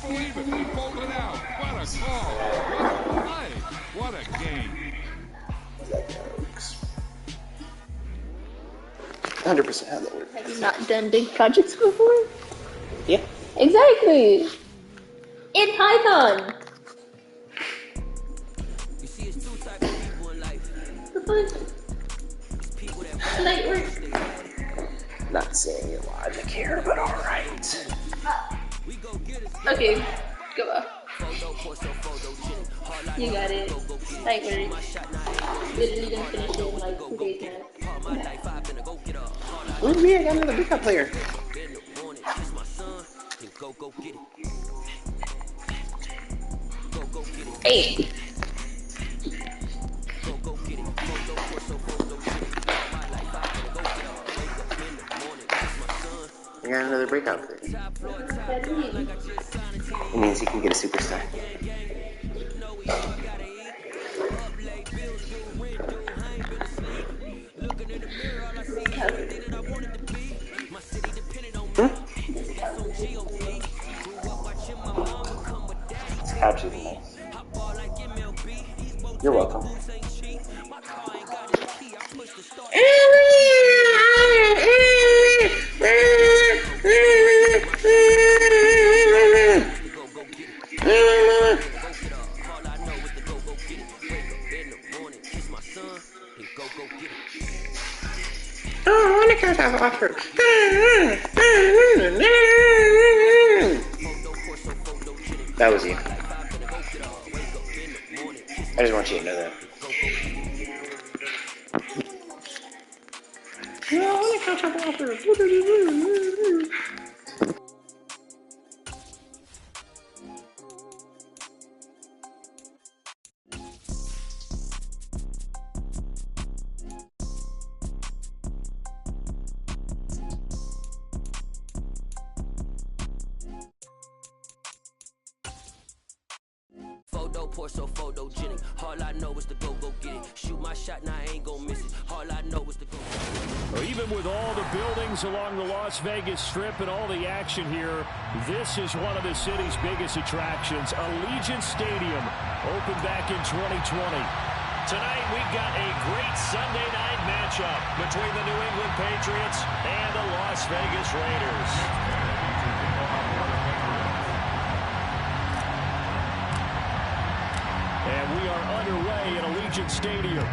believe it. We pulled it out. What a call. What a play. What a game. 100% how that works. Have you not done big projects before? Yeah. Exactly. In Python. For fun. Light work. Not saying your logic here, but alright. Okay, go up. You got it. Light work. Literally gonna finish it in like 2 days now. Ooh, me, I got another pickup player. Hey. I got another breakout player. It means he can get a superstar. This couch is nice. You're welcome. Oh, I want to catch offer. That was you. I just want you to know that. No, I want to catch offer. So photogenic. All I know is to go get it. Shoot my shot, now I ain't gon' miss it. All I know is to go. Even with all the buildings along the Las Vegas Strip and all the action here, this is one of the city's biggest attractions. Allegiant Stadium opened back in 2020. Tonight we've got a great Sunday night matchup between the New England Patriots and the Las Vegas Raiders. And we are underway at Allegiant Stadium.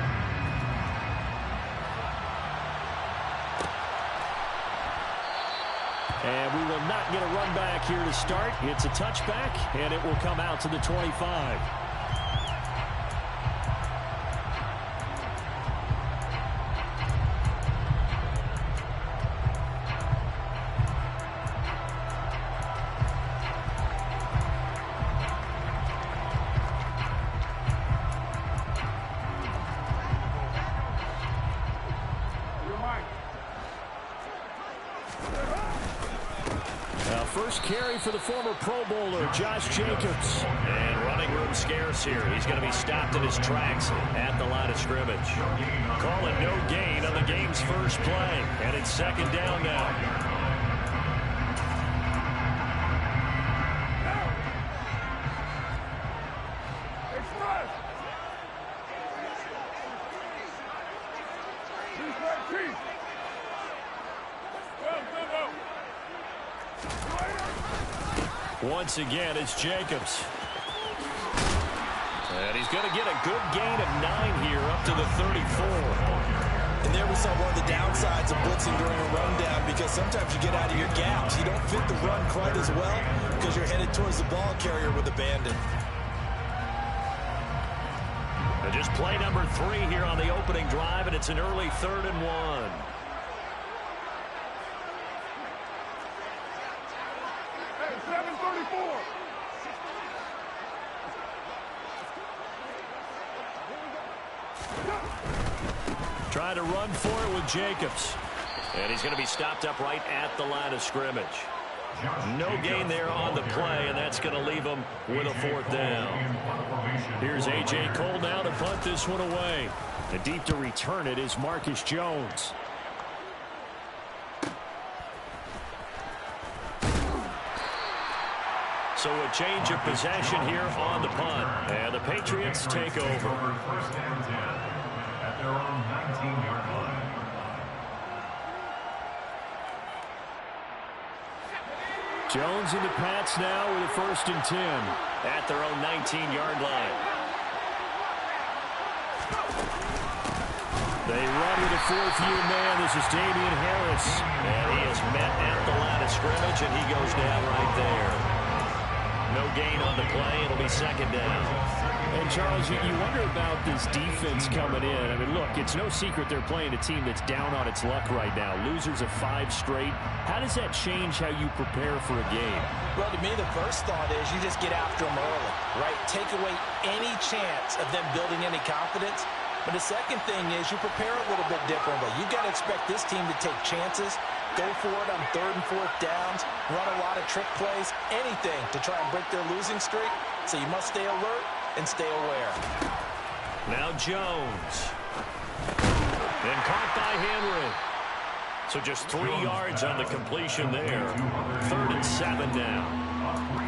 And we will not get a run back here to start. It's a touchback, and it will come out to the 25. First carry for the former Pro Bowler, Josh Jacobs. And running room scarce here. He's going to be stopped in his tracks at the line of scrimmage. Calling no gain on the game's first play. And it's second down now. Once again, it's Jacobs. And he's going to get a good gain of 9 here up to the 34. And there we saw one of the downsides of blitzing during a rundown, because sometimes you get out of your gaps. You don't fit the run quite as well because you're headed towards the ball carrier with abandon. And just play number 3 here on the opening drive, and it's an early 3rd and 1. Trying to run for it with Jacobs. And he's going to be stopped up right at the line of scrimmage. No gain there on the play, and that's going to leave him with a 4th down. Here's A.J. Cole now to punt this one away. And deep to return it is Marcus Jones. So a change of possession here on the punt. And the Patriots take over. First and 10 at their own 19-yard line. Jones and the Pats now with a 1st and 10 at their own 19-yard line. They run with a 4th-year man. This is Damian Harris. And he is met at the line of scrimmage, and he goes down right there. No gain on the play. It'll be 2nd down. And, Charles, you wonder about this defense coming in. I mean, look, it's no secret they're playing a team that's down on its luck right now. Losers of 5 straight. How does that change how you prepare for a game? Well, to me, the first thought is you just get after them early, right? Take away any chance of them building any confidence. But the second thing is you prepare a little bit differently. You've got to expect this team to take chances, go for it on 3rd and 4th downs, run a lot of trick plays, anything to try and break their losing streak. So you must stay alert and stay aware. Now Jones. And caught by Henry. So just 3 yards on the completion there. 3rd and 7 now.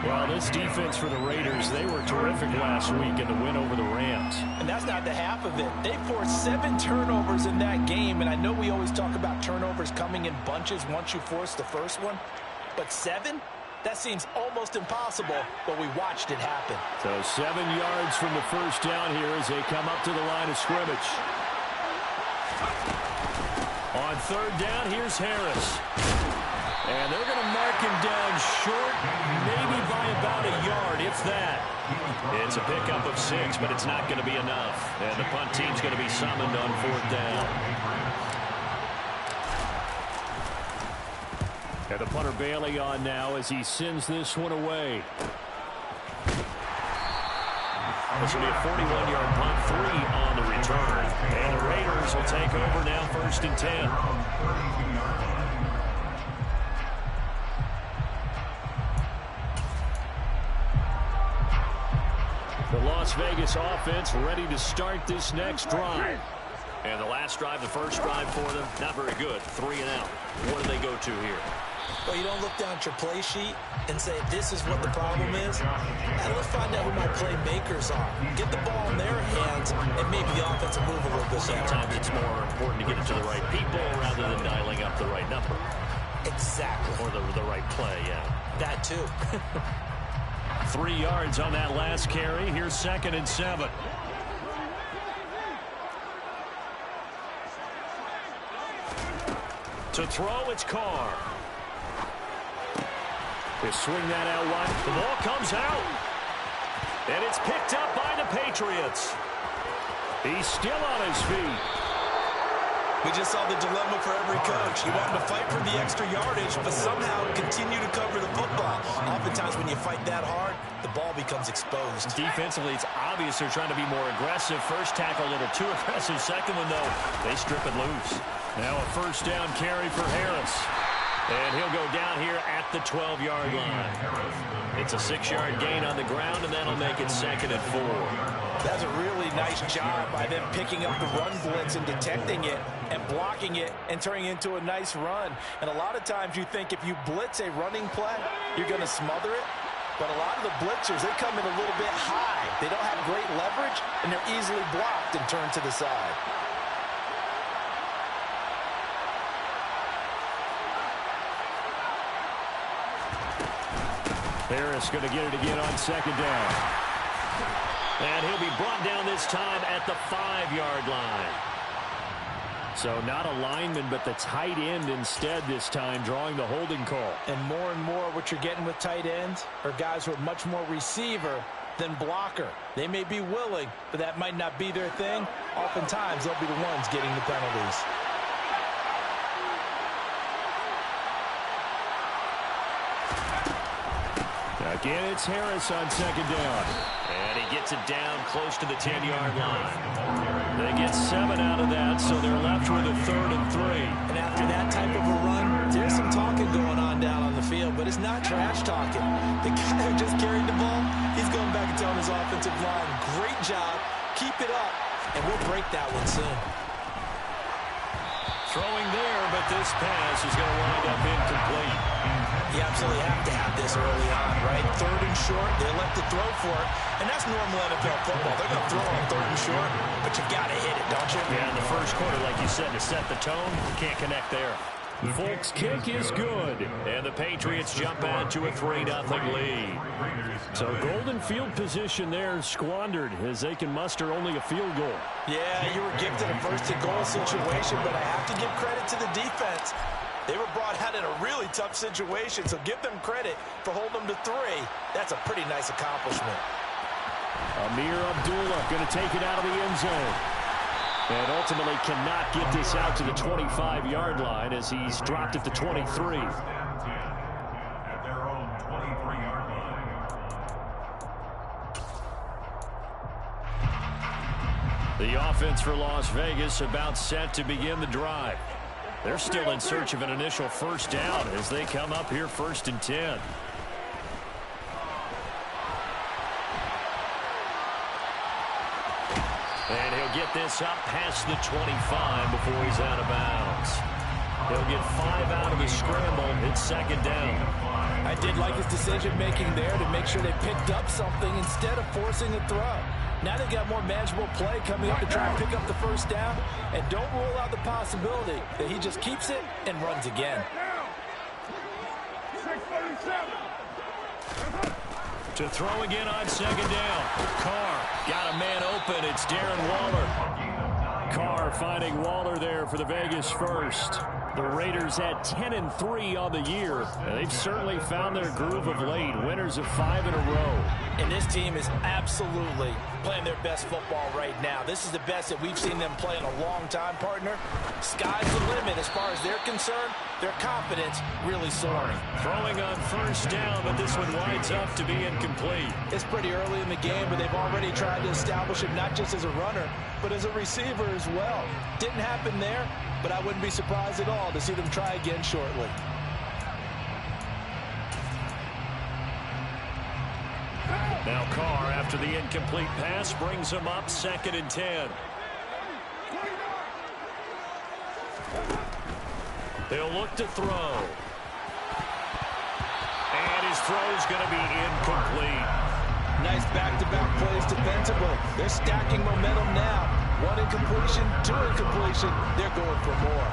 Well, this defense for the Raiders, they were terrific last week in the win over the Rams. And that's not the half of it. They forced 7 turnovers in that game, and I know we always talk about turnovers coming in bunches once you force the first one, but 7? That seems almost impossible, but we watched it happen. So 7 yards from the first down here as they come up to the line of scrimmage. On 3rd down, here's Harris. And they're going to mark him down short, maybe by about a yard, if that. It's a pickup of 6, but it's not going to be enough. And the punt team's going to be summoned on 4th down. And the punter Bailey on now as he sends this one away. This will be a 41-yard punt, 3 on the return. And the Raiders will take over now, 1st and 10. The Las Vegas offense ready to start this next drive. And the last drive, the first drive for them, not very good. 3 and out. What do they go to here? Well, you don't look down at your play sheet and say, this is what the problem is. Now let's find out who my playmakers are. Get the ball in their hands, and maybe the offense will move a little bit better. Sometimes it's more important to get it to the right people rather than dialing up the right number. Exactly. Or the right play, yeah. That too. 3 yards on that last carry. Here's 2nd and 7. To throw, it's Carr. They swing that out wide. The ball comes out. And it's picked up by the Patriots. He's still on his feet. We just saw the dilemma for every coach. You want him to fight for the extra yardage, but somehow continue to cover the football. Oftentimes when you fight that hard, the ball becomes exposed. Defensively, it's obvious they're trying to be more aggressive. First tackle a little too aggressive. Second one, though, they strip it loose. Now a 1st down carry for Harris. And he'll go down here at the 12-yard line. It's a 6-yard gain on the ground, and that'll make it 2nd and 4. That's a really nice job by them picking up the run blitz and detecting it and blocking it and turning it into a nice run. And a lot of times you think if you blitz a running play, you're going to smother it. But a lot of the blitzers, they come in a little bit high. They don't have great leverage, and they're easily blocked and turned to the side. Harris going to get it again on 2nd down. And he'll be brought down this time at the 5-yard line. So not a lineman, but the tight end instead this time, drawing the holding call. And more what you're getting with tight ends are guys who are much more receiver than blocker. They may be willing, but that might not be their thing. Oftentimes, they'll be the ones getting the penalties. Again, it's Harris on 2nd down. And he gets it down close to the 10-yard line. They get 7 out of that, so they're left with a 3rd and 3. And after that type of a run, there's some talking going on down on the field, but it's not trash talking. The guy who just carried the ball, he's going back and telling his offensive line, great job, keep it up, and we'll break that one soon. Throwing there, but this pass is going to wind up incomplete. You absolutely have to have this early on, right? 3rd and short, they elect to throw for it, and that's normal NFL football. They're going to throw on 3rd and short, but you got to hit it, don't you? Yeah, in the first quarter, like you said, to set the tone, can't connect there. Folks' kick is good, and the Patriots jump out to a 3-0 lead. So golden field position there squandered as they can muster only a field goal. Yeah, you were gifted a first-and-goal situation, but I have to give credit to the defense. They were brought out in a really tough situation, so give them credit for holding them to 3. That's a pretty nice accomplishment. Amir Abdullah going to take it out of the end zone. And ultimately cannot get this out to the 25-yard line as he's dropped at the 23. At their own 23-yard line. The offense for Las Vegas about set to begin the drive. They're still in search of an initial first down as they come up here 1st and 10. And he'll get this up past the 25 before he's out of bounds. He'll get 5 out of the scramble. It's 2nd down. I did like his decision-making there to make sure they picked up something instead of forcing a throw. Now they got more manageable play coming up to try and pick up the first down. And don't rule out the possibility that he just keeps it and runs again. To throw again on 2nd down. Carr got a man open. It's Darren Waller. Carr finding Waller there for the Vegas first. The Raiders at 10-3 on the year. And they've certainly found their groove of late. Winners of 5 in a row. And this team is absolutely playing their best football right now. This is the best that we've seen them play in a long time, partner. Sky's the limit as far as they're concerned. Their confidence really soaring. Throwing on 1st down, but this one winds up to be incomplete. It's pretty early in the game, but they've already tried to establish him not just as a runner, but as a receiver as well. Didn't happen there, but I wouldn't be surprised at all to see them try again shortly. Now Carr, after the incomplete pass, brings him up 2nd and 10. They'll look to throw. And his throw's going to be incomplete. Nice back-to-back plays defensively. They're stacking momentum now. 1 incompletion, 2 incompletion. They're going for more.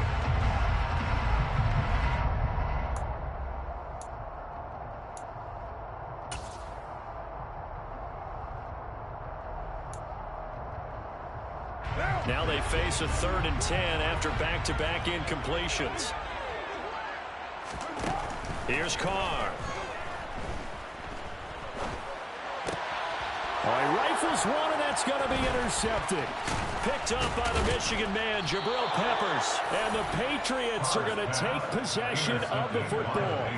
Now they face a 3rd and 10 after back-to-back incompletions. Here's Carr. He rifles one, and that's going to be intercepted. Picked up by the Michigan man, Jabril Peppers. And the Patriots are going to take possession of the football.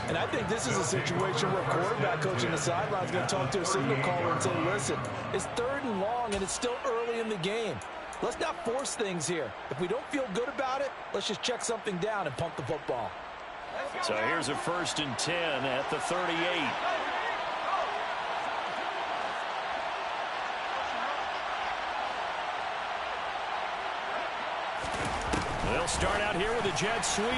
And I think this is a situation where a quarterback coach on the sideline is going to talk to a signal caller and say, listen, it's 3rd and long, and it's still early in the game. Let's not force things here. If we don't feel good about it, let's just check something down and pump the football. So here's a 1st and 10 at the 38. They'll start out here with a jet sweep.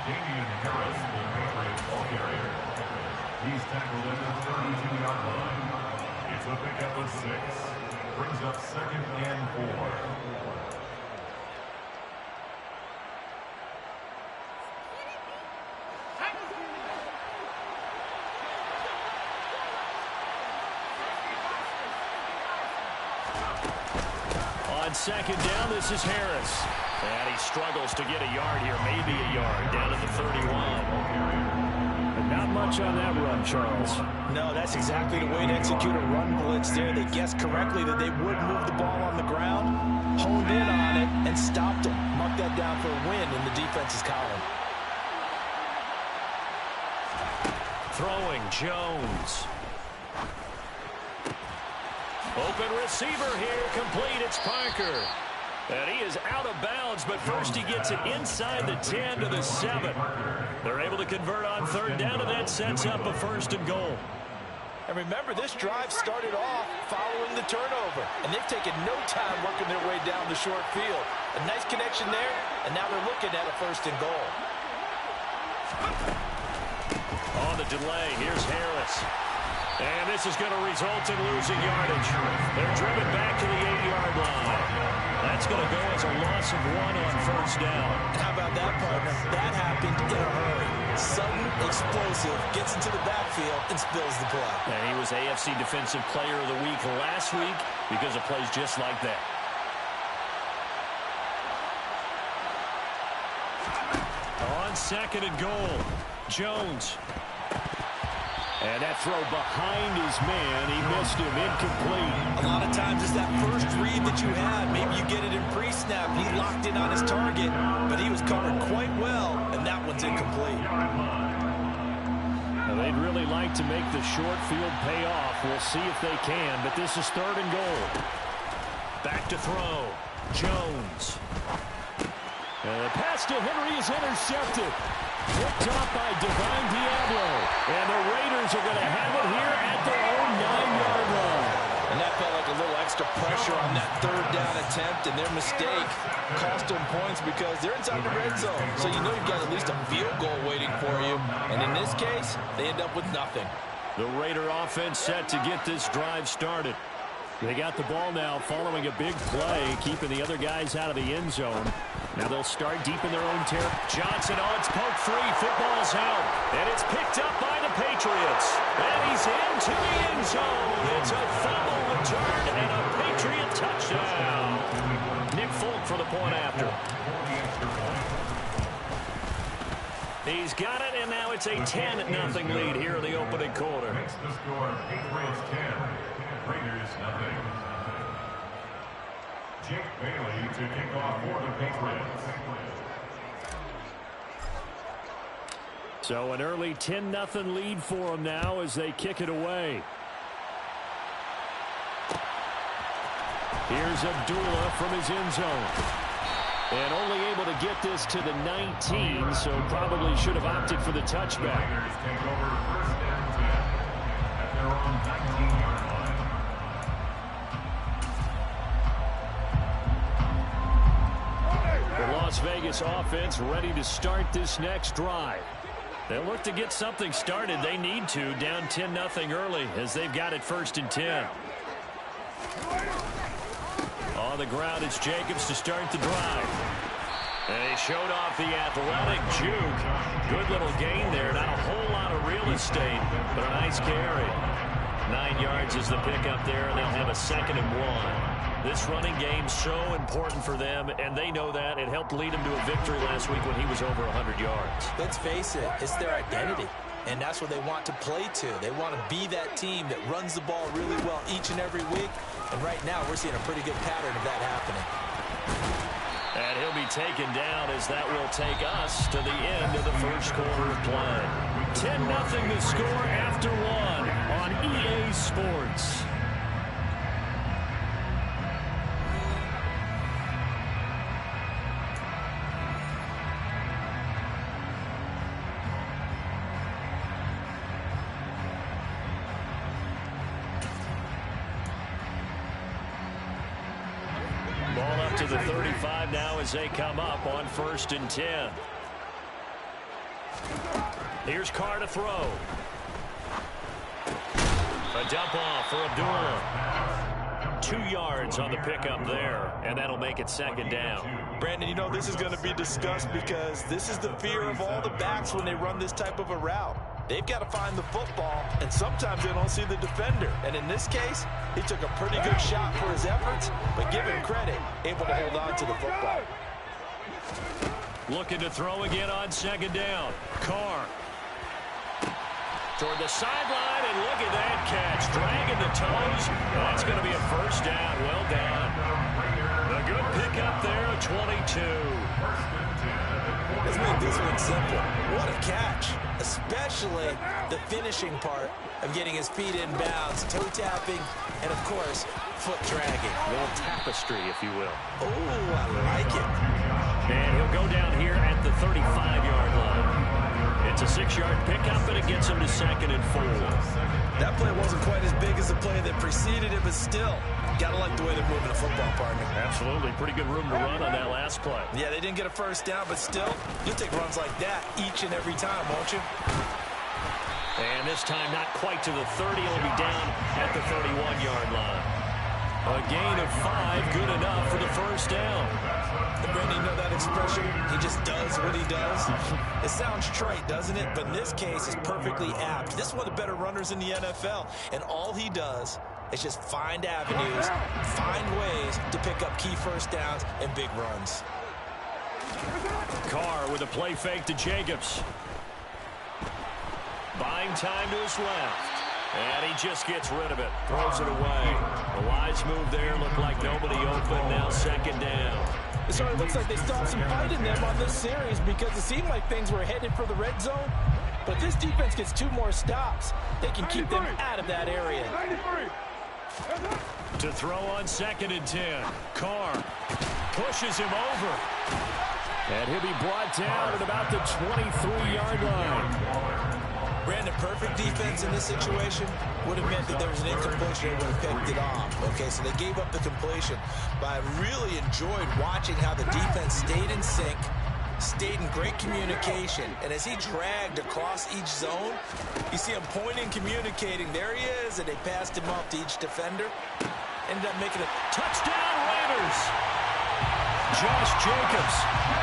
Damian Harris, the Patriots ball carrier. He's tackled at the 32-yard line. It's a pickup of 6. Brings up 2nd and 4. On 2nd down, this is Harris. And he struggles to get a yard here, maybe a yard, down at the 31. But not much on that run, Charles. No, that's exactly the way to execute a run blitz there. They guessed correctly that they would move the ball on the ground, honed in on it, and stopped them. Mark that down for a win in the defense's column. Throwing, Jones. Open receiver here, complete, it's Parker. And he is out of bounds, but first he gets it inside the 10 to the 7. They're able to convert on 3rd down, and that sets up a 1st and goal. And remember, this drive started off following the turnover, and they've taken no time working their way down the short field. A nice connection there, and now they're looking at a 1st and goal. On the delay, here's Harris. And this is going to result in losing yardage. They're driven back to the 8-yard line. That's going to go as a loss of 1 on 1st down. How about that, partner? That happened in a hurry. Sudden, explosive, gets into the backfield, and spills the play. And he was AFC Defensive Player of the Week last week because of plays just like that. On 2nd and goal, Jones. And that throw behind his man, he missed him, incomplete. A lot of times it's that first read that you had. Maybe you get it in pre-snap. He locked in on his target, but he was covered quite well, and that one's incomplete. Now, they'd really like to make the short field pay off. We'll see if they can, but this is 3rd and goal. Back to throw, Jones. And the pass to Henry is intercepted. Picked off by Divine Diablo. And the Raiders are going to have it here at their own 9-yard line. And that felt like a little extra pressure on that 3rd down attempt, and their mistake cost them points because they're inside the red zone. So you know you've got at least a field goal waiting for you. And in this case, they end up with nothing. The Raider offense set to get this drive started. They got the ball now following a big play, keeping the other guys out of the end zone. Now they'll start deep in their own territory. Johnson on, it's poked free. Football's out. And it's picked up by the Patriots. And he's into the end zone. It's a fumble return and a Patriot touchdown. Nick Folk for the point after. He's got it, and now it's a 10-0 lead here in the opening quarter. Makes the score Patriots 10, Raiders nothing. Jake Bailey to kick off for the Patriots. So an early 10-0 lead for them now as they kick it away. Here's Abdullah from his end zone. And only able to get this to the 19, so probably should have opted for the touchback. Raiders take over 1st and 10 at their own 19-yard line. The Las Vegas offense ready to start this next drive. They'll look to get something started. They need to, down 10-0 early as they've got it 1st and 10. On the ground, it's Jacobs to start the drive. And he showed off the athletic juke. Good little gain there. Not a whole lot of real estate, but a nice carry. 9 yards is the pickup there, and they'll have a 2nd and 1. This running game so important for them, and they know that. It helped lead them to a victory last week when he was over 100 yards. Let's face it, it's their identity. And that's what they want to play to. They want to be that team that runs the ball really well each and every week. And right now, we're seeing a pretty good pattern of that happening. And he'll be taken down as that will take us to the end of the 1st quarter of play. 10-0 the score after 1 on EA Sports. Ball up to the 35 now as they come up on 1st and 10. Here's Carr to throw. A dump off for Abdullah. 2 yards on the pickup there, and that'll make it 2nd down. Brandon, you know this is going to be discussed because this is the fear of all the backs when they run this type of a route. They've got to find the football, and sometimes they don't see the defender. And in this case, he took a pretty good shot for his efforts, but give him credit, able to hold on to the football. Looking to throw again on 2nd down. Carr. Toward the sideline, and look at that catch. Dragging the toes. That's going to be a 1st down. Well done. A good pickup there at 22. Let's make this one simple. What a catch. Especially the finishing part of getting his feet in bounds, toe tapping, and of course, foot dragging. A little tapestry, if you will. Oh, I like it. And he'll go down here at the 35-yard line. It's a 6-yard pickup, and it gets him to 2nd and 4. That play wasn't quite as big as the play that preceded it, but still, gotta like the way they're moving the football, partner. Absolutely. Pretty good room to run on that last play. Yeah, they didn't get a first down, but still, you'll take runs like that each and every time, won't you? And this time not quite to the 30. It'll be down at the 31-yard line. A gain of 5, good enough for the first down. Brandon, you know that expression? He just does what he does. It sounds trite, doesn't it? But in this case, it's perfectly apt. This is one of the better runners in the NFL, and all he does is just find avenues, find ways to pick up key first downs and big runs. Carr with a play fake to Jacobs. Buying time to his left. And he just gets rid of it. Throws it away. The wise move there. Looked like nobody open. Now second down. It sort of looks like they still have some fight in them on this series because it seemed like things were headed for the red zone. But this defense gets 2 more stops. They can keep them out of that area. To throw on 2nd and 10. Carr pushes him over. And he'll be brought down at about the 23-yard line. Brandon, perfect defense in this situation would have meant that there was an incompletion and would have picked it off. Okay, so they gave up the completion. But I really enjoyed watching how the defense stayed in sync, stayed in great communication. And as he dragged across each zone, you see him pointing, communicating. There he is, and they passed him off to each defender. Ended up making a touchdown, Raiders. Josh Jacobs,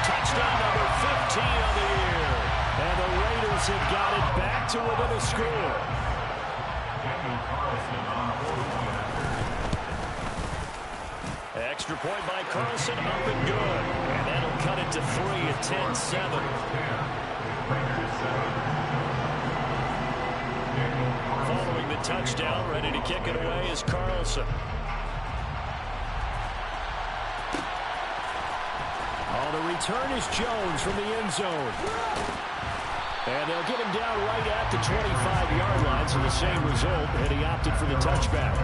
touchdown number 15 of the year. And the Raiders have got it back to within a score. Extra point by Carlson, up and good. And that'll cut it to 3 at 10-7. Following the touchdown, ready to kick it away is Carlson. Oh, the return is Jones from the end zone. And they'll get him down right at the 25-yard line, so the same result, and he opted for the touchback.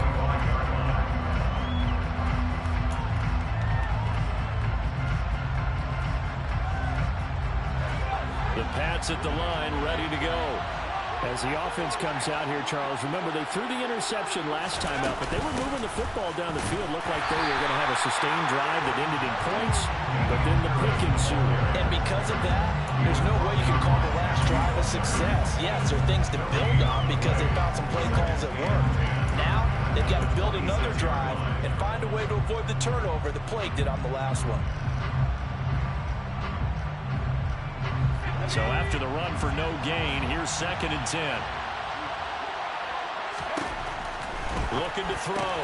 The Pats at the line, ready to go. As the offense comes out here, Charles, remember they threw the interception last time out, but they were moving the football down the field. Looked like they were going to have a sustained drive that ended in points, but then the pick ensued. And because of that, there's no way you can call the last drive a success. Yes, there are things to build on because they found some play calls that worked. Now, they've got to build another drive and find a way to avoid the turnover that plagued it on the last one. So after the run for no gain, here's 2nd and 10. Looking to throw.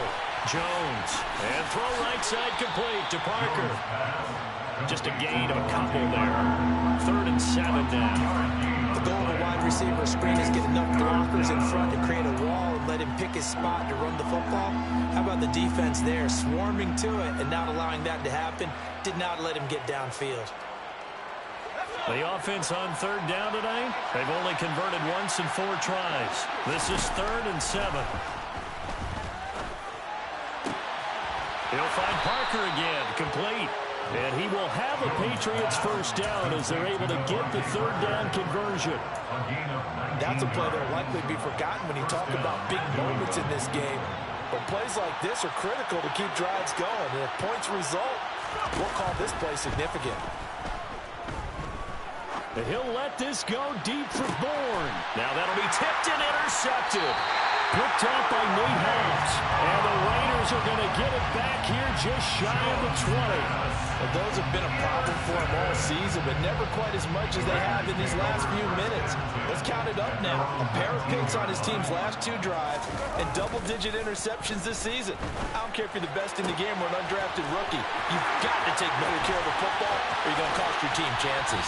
Jones. And throw right side complete to Parker. Just a gain of a couple there. 3rd and 7 now. The goal of a wide receiver screen is get enough blockers in front to create a wall and let him pick his spot to run the football. How about the defense there, swarming to it and not allowing that to happen? Did not let him get downfield. The offense on 3rd down tonight, they've only converted once in 4 tries. This is 3rd and 7. He'll find Parker again, complete. And he will have a Patriots first down as they're able to get the 3rd down conversion. That's a play that will likely be forgotten when you talk about big moments in this game. But plays like this are critical to keep drives going. And if points result, we'll call this play significant. And he'll let this go deep for Bourne. Now that'll be tipped and intercepted. Picked off by Nate Hobbs. And the Raiders are going to get it back here just shy of the 20. Well, those have been a problem for him all season, but never quite as much as they have in these last few minutes. Let's count it up now. A pair of picks on his team's last 2 drives and double-digit interceptions this season. I don't care if you're the best in the game or an undrafted rookie. You've got to take better care of the football or you're going to cost your team chances.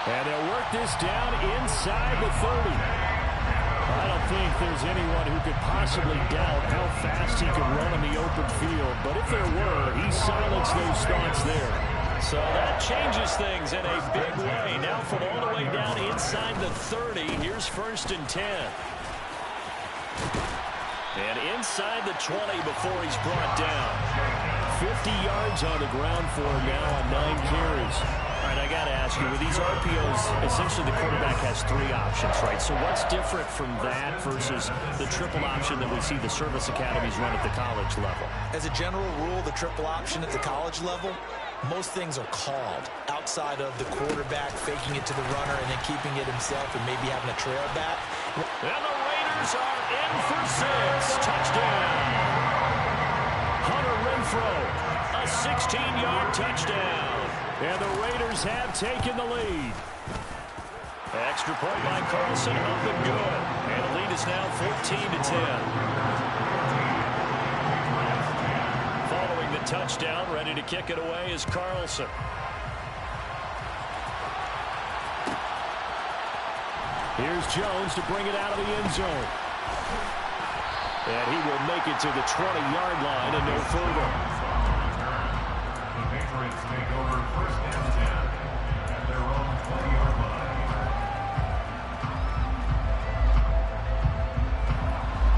And they'll work this down inside the 30. I don't think there's anyone who could possibly doubt how fast he could run on the open field. But if there were, he silenced those thoughts there. So that changes things in a big way. Now from all the way down inside the 30, here's 1st and 10. And inside the 20 before he's brought down. 50 yards on the ground for him now on 9 carries. All right, I got to ask you, with these RPOs, essentially the quarterback has 3 options, right? So what's different from that versus the triple option that we see the service academies run at the college level? As a general rule, the triple option at the college level, most things are called outside of the quarterback faking it to the runner and then keeping it himself and maybe having a trail back. And the Raiders are in for 6. Touchdown. Hunter Renfrow, a 16-yard touchdown. And the Raiders have taken the lead. Extra point by Carlson, up and good. And the lead is now 14-10. Following the touchdown, ready to kick it away is Carlson. Here's Jones to bring it out of the end zone. And he will make it to the 20-yard line and no further. The Patriots take over first and 10 at their own 20-yard line.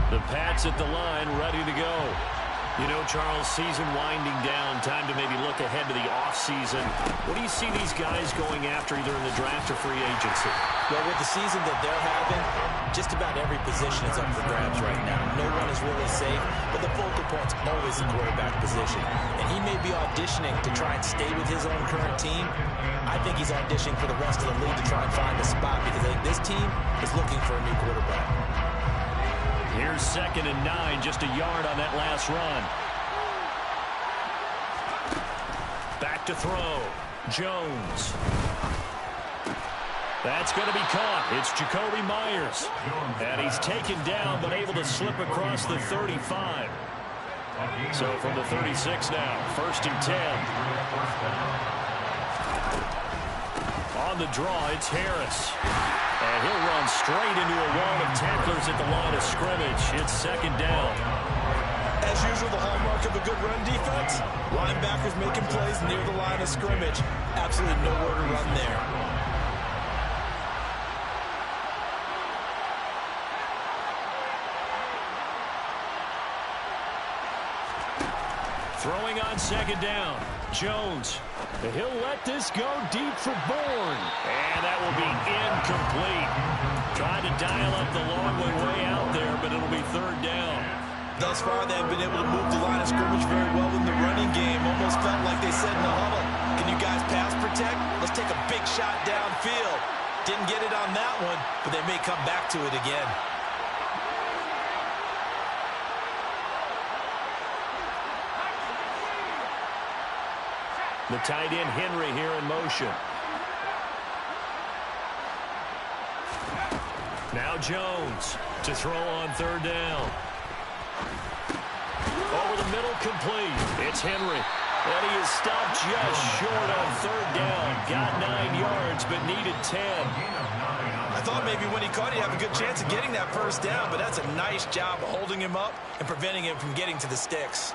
The Pats at the line, ready to go. You know, Charles, season winding down, time to maybe look ahead to the offseason. What do you see these guys going after either in the draft or free agency? Well, with the season that they're having, just about every position is up for grabs right now. No one is really safe, but the focal point's always the quarterback position. And he may be auditioning to try and stay with his own current team. I think he's auditioning for the rest of the league to try and find a spot because I think this team is looking for a new quarterback. Here's 2nd and 9, just a yard on that last run. Back to throw. Jones. That's going to be caught. It's Jacoby Myers. And he's taken down, but able to slip across the 35. So from the 36 now, 1st and 10. On the draw, it's Harris. And he'll run straight into a wall of tacklers at the line of scrimmage. It's 2nd down. As usual, the hallmark of a good run defense, linebackers making plays near the line of scrimmage. Absolutely nowhere to run there. Throwing on 2nd down. Jones. He'll let this go deep for Bourne. And that will be incomplete. Tried to dial up the long way out there, but it'll be 3rd down. Thus far, they've been able to move the line of scrimmage very well in the running game. Almost felt like they said in the huddle, can you guys pass protect? Let's take a big shot downfield. Didn't get it on that one, but they may come back to it again. The tight end Henry here in motion. Now Jones to throw on 3rd down. Over the middle, complete. It's Henry. And he is stopped just short on 3rd down. Got 9 yards, but needed 10. I thought maybe when he caught it, he'd have a good chance of getting that 1st down, but that's a nice job of holding him up and preventing him from getting to the sticks.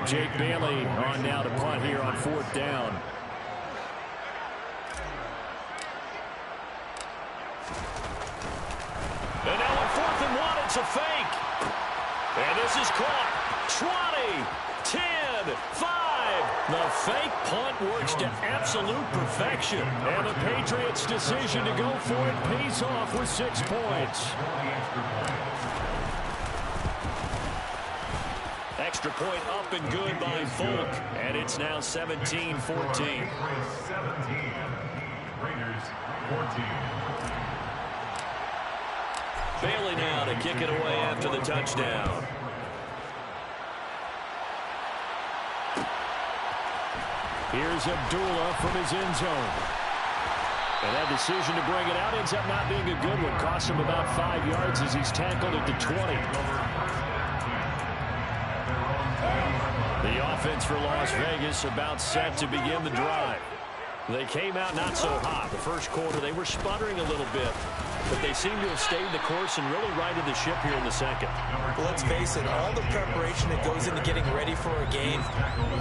Jake Bailey on now to punt here on 4th down. And now on 4th and 1, it's a fake. And this is caught. 20, 10, 5. The fake punt works to absolute perfection. And the Patriots' decision to go for it pays off with 6 points. Extra point up and good by Folk. And it's now 17-14. 17. Raiders 14. Bailey now to kick it away after the touchdown. Here's Abdullah from his end zone. And that decision to bring it out ends up not being a good one. Cost him about 5 yards as he's tackled at the 20. The offense for Las Vegas about set to begin the drive. They came out not so hot. The first quarter, they were sputtering a little bit, but they seem to have stayed the course and really righted the ship here in the second. Well, let's face it, all the preparation that goes into getting ready for a game,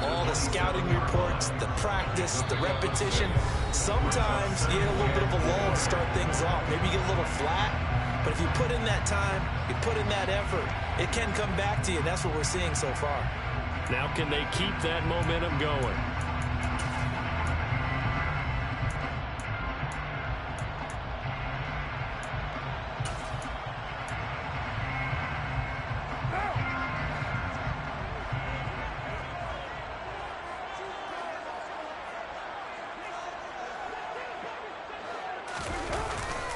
all the scouting reports, the practice, the repetition, sometimes you get a little bit of a lull and start things off. Maybe you get a little flat, but if you put in that time, you put in that effort, it can come back to you, and that's what we're seeing so far. Now can they keep that momentum going?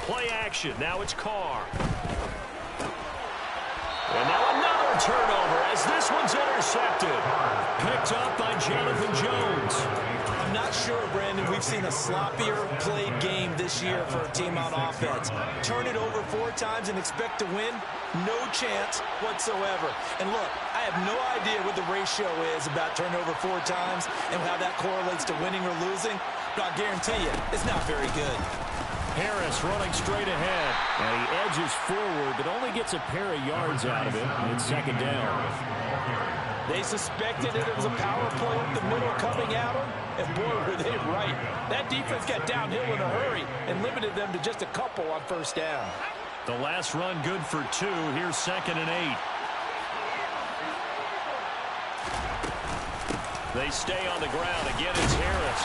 Play action. Now it's Carr. And now another turnover as this one's intercepted. Picked up by Jonathan Jones. I'm not sure, Brandon, we've seen a sloppier played game this year for a team on offense. Turn it over 4 times and expect to win? No chance whatsoever. And look, I have no idea what the ratio is about turnover 4 times and how that correlates to winning or losing, but I guarantee you, it's not very good. Harris running straight ahead. And he edges forward, but only gets a pair of yards out of it. And it's second down. They suspected it was a power play up the middle coming at them, and boy, were they right. That defense got downhill in a hurry and limited them to just a couple on first down. The last run good for 2. Here's 2nd and 8. They stay on the ground. Again, it's Harris.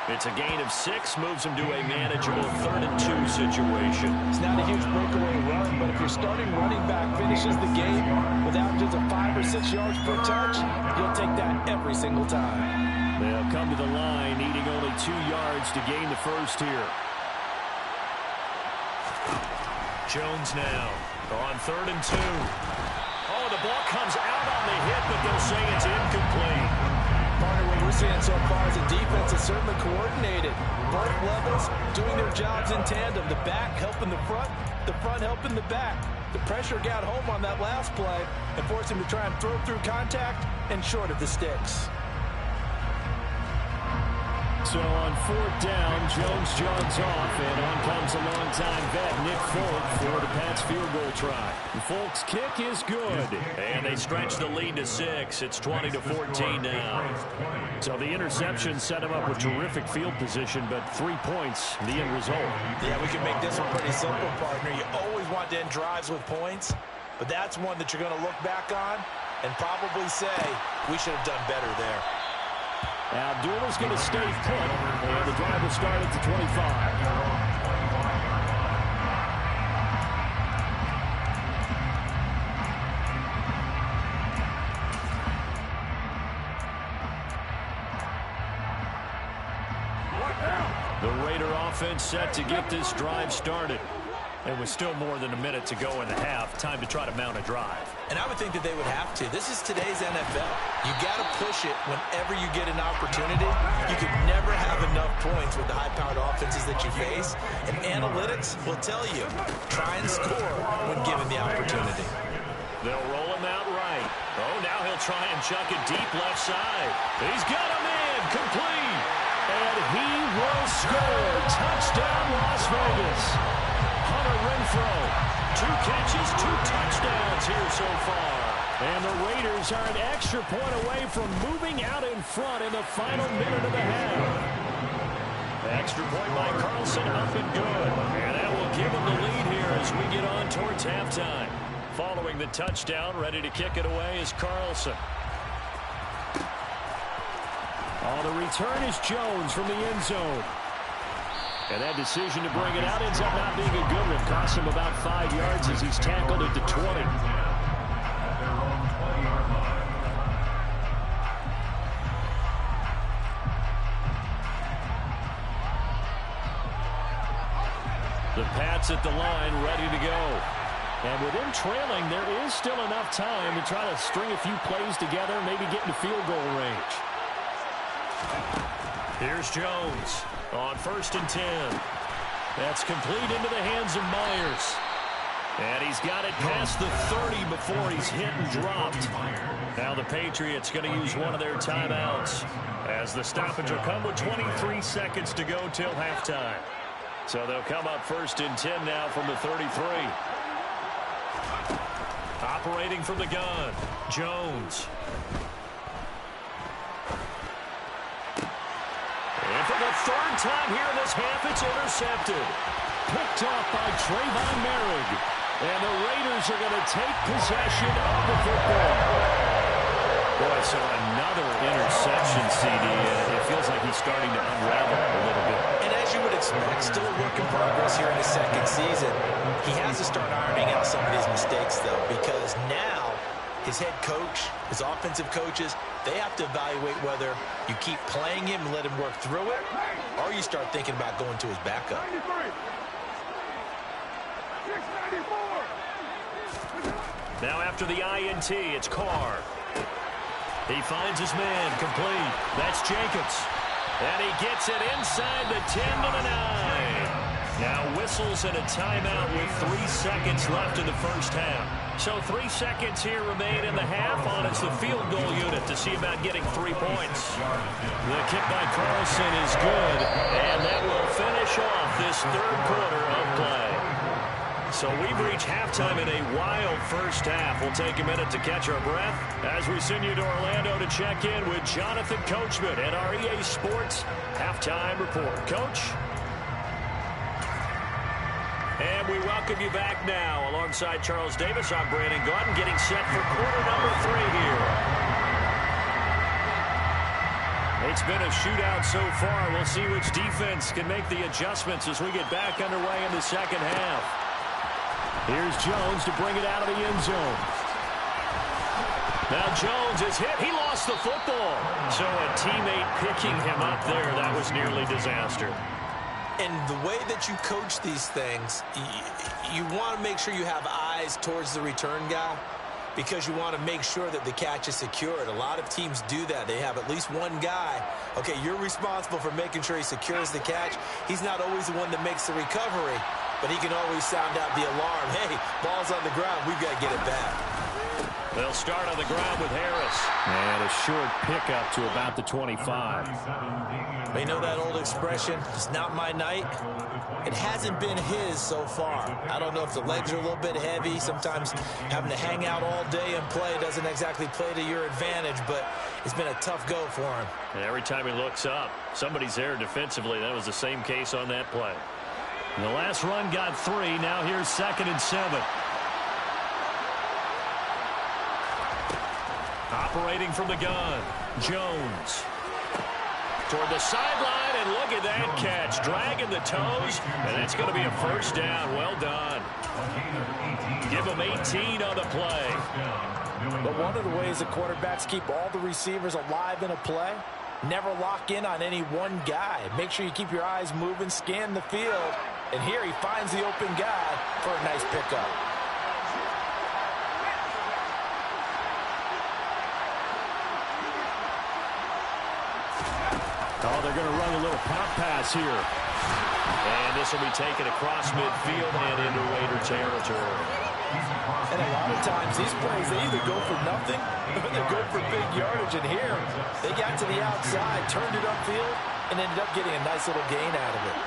It's a gain of 6, moves them to a manageable 3rd and 2 situation. It's not a huge breakaway run, but if your starting running back finishes the game with averages of 5 or 6 yards per touch, you'll take that every single time. They'll come to the line, needing only 2 yards to gain the first here. Jones now on 3rd and 2. Oh, the ball comes out on the hit, but they'll say it's incomplete. Partner, what we're seeing so far is the defense is certainly coordinated. Both levels doing their jobs in tandem. The back helping the front helping the back. The pressure got home on that last play and forced him to try and throw through contact and short of the sticks. So on 4th down, Jones jogs off, and on comes a longtime vet, Nick Folk, for the Pats field goal try. Folk's kick is good, and they stretch the lead to 6. It's 20-14 now. So the interception set him up with terrific field position, but 3 points, the end result. Yeah, we can make this one pretty simple, partner. You always want to end drives with points, but that's one that you're going to look back on and probably say, we should have done better there. Abdullah's going to stay put, and the drive will start at the 25. The Raider offense set to get this drive started. And with still more than a minute to go in the half, time to try to mount a drive. And I would think that they would have to. This is today's NFL. You got to push it whenever you get an opportunity. You could never have enough points with the high-powered offenses that you face. And analytics will tell you, try and score when given the opportunity. They'll roll him out right. Oh, now he'll try and chuck it deep left side. He's got him in, complete. And he will score. Touchdown, Las Vegas. Hunter Renfrow, 2 catches, 2 touchdowns here so far. And the Raiders are an extra point away from moving out in front in the final minute of the half. The extra point by Carlson up and good. And that will give them the lead here as we get on towards halftime. Following the touchdown, ready to kick it away is Carlson. On the return is Jones from the end zone. And that decision to bring it out ends up not being a good one. Costs him about 5 yards as he's tackled at the 20. The Pats at the line, ready to go. And with them trailing, there is still enough time to try to string a few plays together, maybe get into field goal range. Here's Jones. On 1st and 10. That's complete into the hands of Myers. And he's got it past the 30 before he's hit and dropped. Now the Patriots going to use one of their timeouts as the stoppage will come with 23 seconds to go till halftime. So they'll come up 1st and 10 now from the 33. Operating from the gun, Jones. And for the third time here in this half, it's intercepted. Picked off by Trayvon Merrick. And the Raiders are going to take possession of the football. Boy, so another interception, CD. It feels like he's starting to unravel a little bit. And as you would expect, still a work in progress here in his second season. He has to start ironing out some of these mistakes, though, because now his head coach, his offensive coaches, they have to evaluate whether you keep playing him and let him work through it, or you start thinking about going to his backup. Now after the INT, it's Carr. He finds his man, complete. That's Jacobs. And he gets it inside the 10 to the 9. Now whistles and a timeout with 3 seconds left in the first half. So 3 seconds here remain in the half on it's the field goal unit to see about getting 3 points. The kick by Carlson is good, and that will finish off this third quarter of play. So we've reached halftime in a wild first half. We'll take a minute to catch our breath as we send you to Orlando to check in with Jonathan Coachman at our EA Sports Halftime Report. Coach? And we welcome you back now. Alongside Charles Davis, I'm Brandon Gaudin, getting set for quarter number 3 here. It's been a shootout so far. We'll see which defense can make the adjustments as we get back underway in the second half. Here's Jones to bring it out of the end zone. Now Jones is hit. He lost the football. So a teammate picking him up there, that was nearly disaster. And the way that you coach these things, you want to make sure you have eyes towards the return guy because you want to make sure that the catch is secured. A lot of teams do that. They have at least one guy. Okay, you're responsible for making sure he secures the catch. He's not always the one that makes the recovery, but he can always sound out the alarm. Hey, ball's on the ground. We've got to get it back. They'll start on the ground with Harris. And a short pickup to about the 25. You know that old expression, it's not my night? It hasn't been his so far. I don't know if the legs are a little bit heavy. Sometimes having to hang out all day and play doesn't exactly play to your advantage, but it's been a tough go for him. And every time he looks up, somebody's there defensively. That was the same case on that play. And the last run got 3. Now here's 2nd and 7. Operating from the gun, Jones. Toward the sideline, and look at that catch. Dragging the toes, and that's going to be a first down. Well done. Give him 18 on the play. But one of the ways the quarterbacks keep all the receivers alive in a play, never lock in on any one guy. Make sure you keep your eyes moving, scan the field. And here he finds the open guy for a nice pickup. Oh, they're going to run a little pop pass here. And this will be taken across midfield and into Raider territory. And a lot of times these plays, they either go for nothing or they go for big yardage. And here, they got to the outside, turned it upfield, and ended up getting a nice little gain out of it.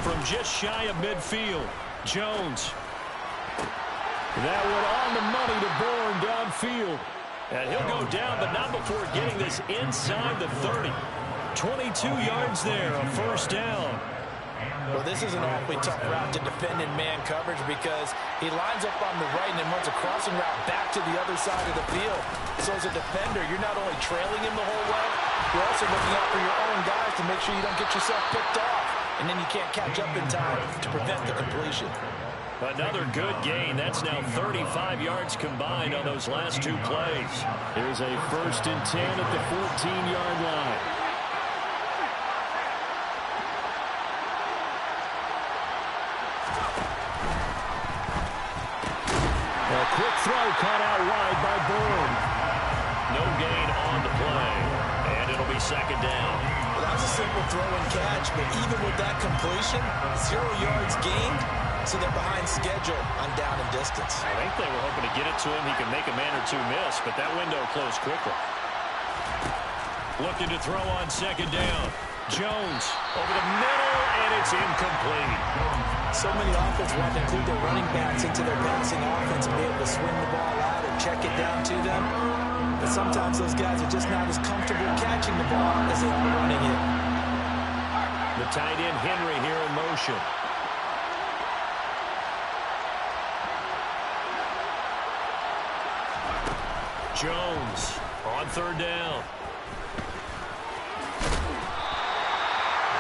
From just shy of midfield, Jones. That one on the money to Bourne downfield. And he'll go down, but not before getting this inside the 30. 22 yards there, a first down. Well, this is an awfully tough route to defend in man coverage because he lines up on the right and then runs a crossing route back to the other side of the field. So as a defender, you're not only trailing him the whole way, you're also looking out for your own guys to make sure you don't get yourself picked off. And then you can't catch up in time to prevent the completion. Another good gain. That's now 35 yards combined on those last 2 plays. Here's a 1st and 10 at the 14-yard line. A quick throw caught out wide by Bourne. No gain on the play. And it'll be 2nd down. Well, that was a simple throw and catch, but even with that completion, 0 yards gained. So they're behind schedule on down and distance. I think they were hoping to get it to him. He could make a man or two miss, but that window closed quickly. Looking to throw on second down. Jones over the middle, and it's incomplete. So many offenses want to include their running backs into their passing offense and be able to swing the ball out or check it down to them. But sometimes those guys are just not as comfortable catching the ball as they are running it. The tight end Henry here in motion. Jones on third down.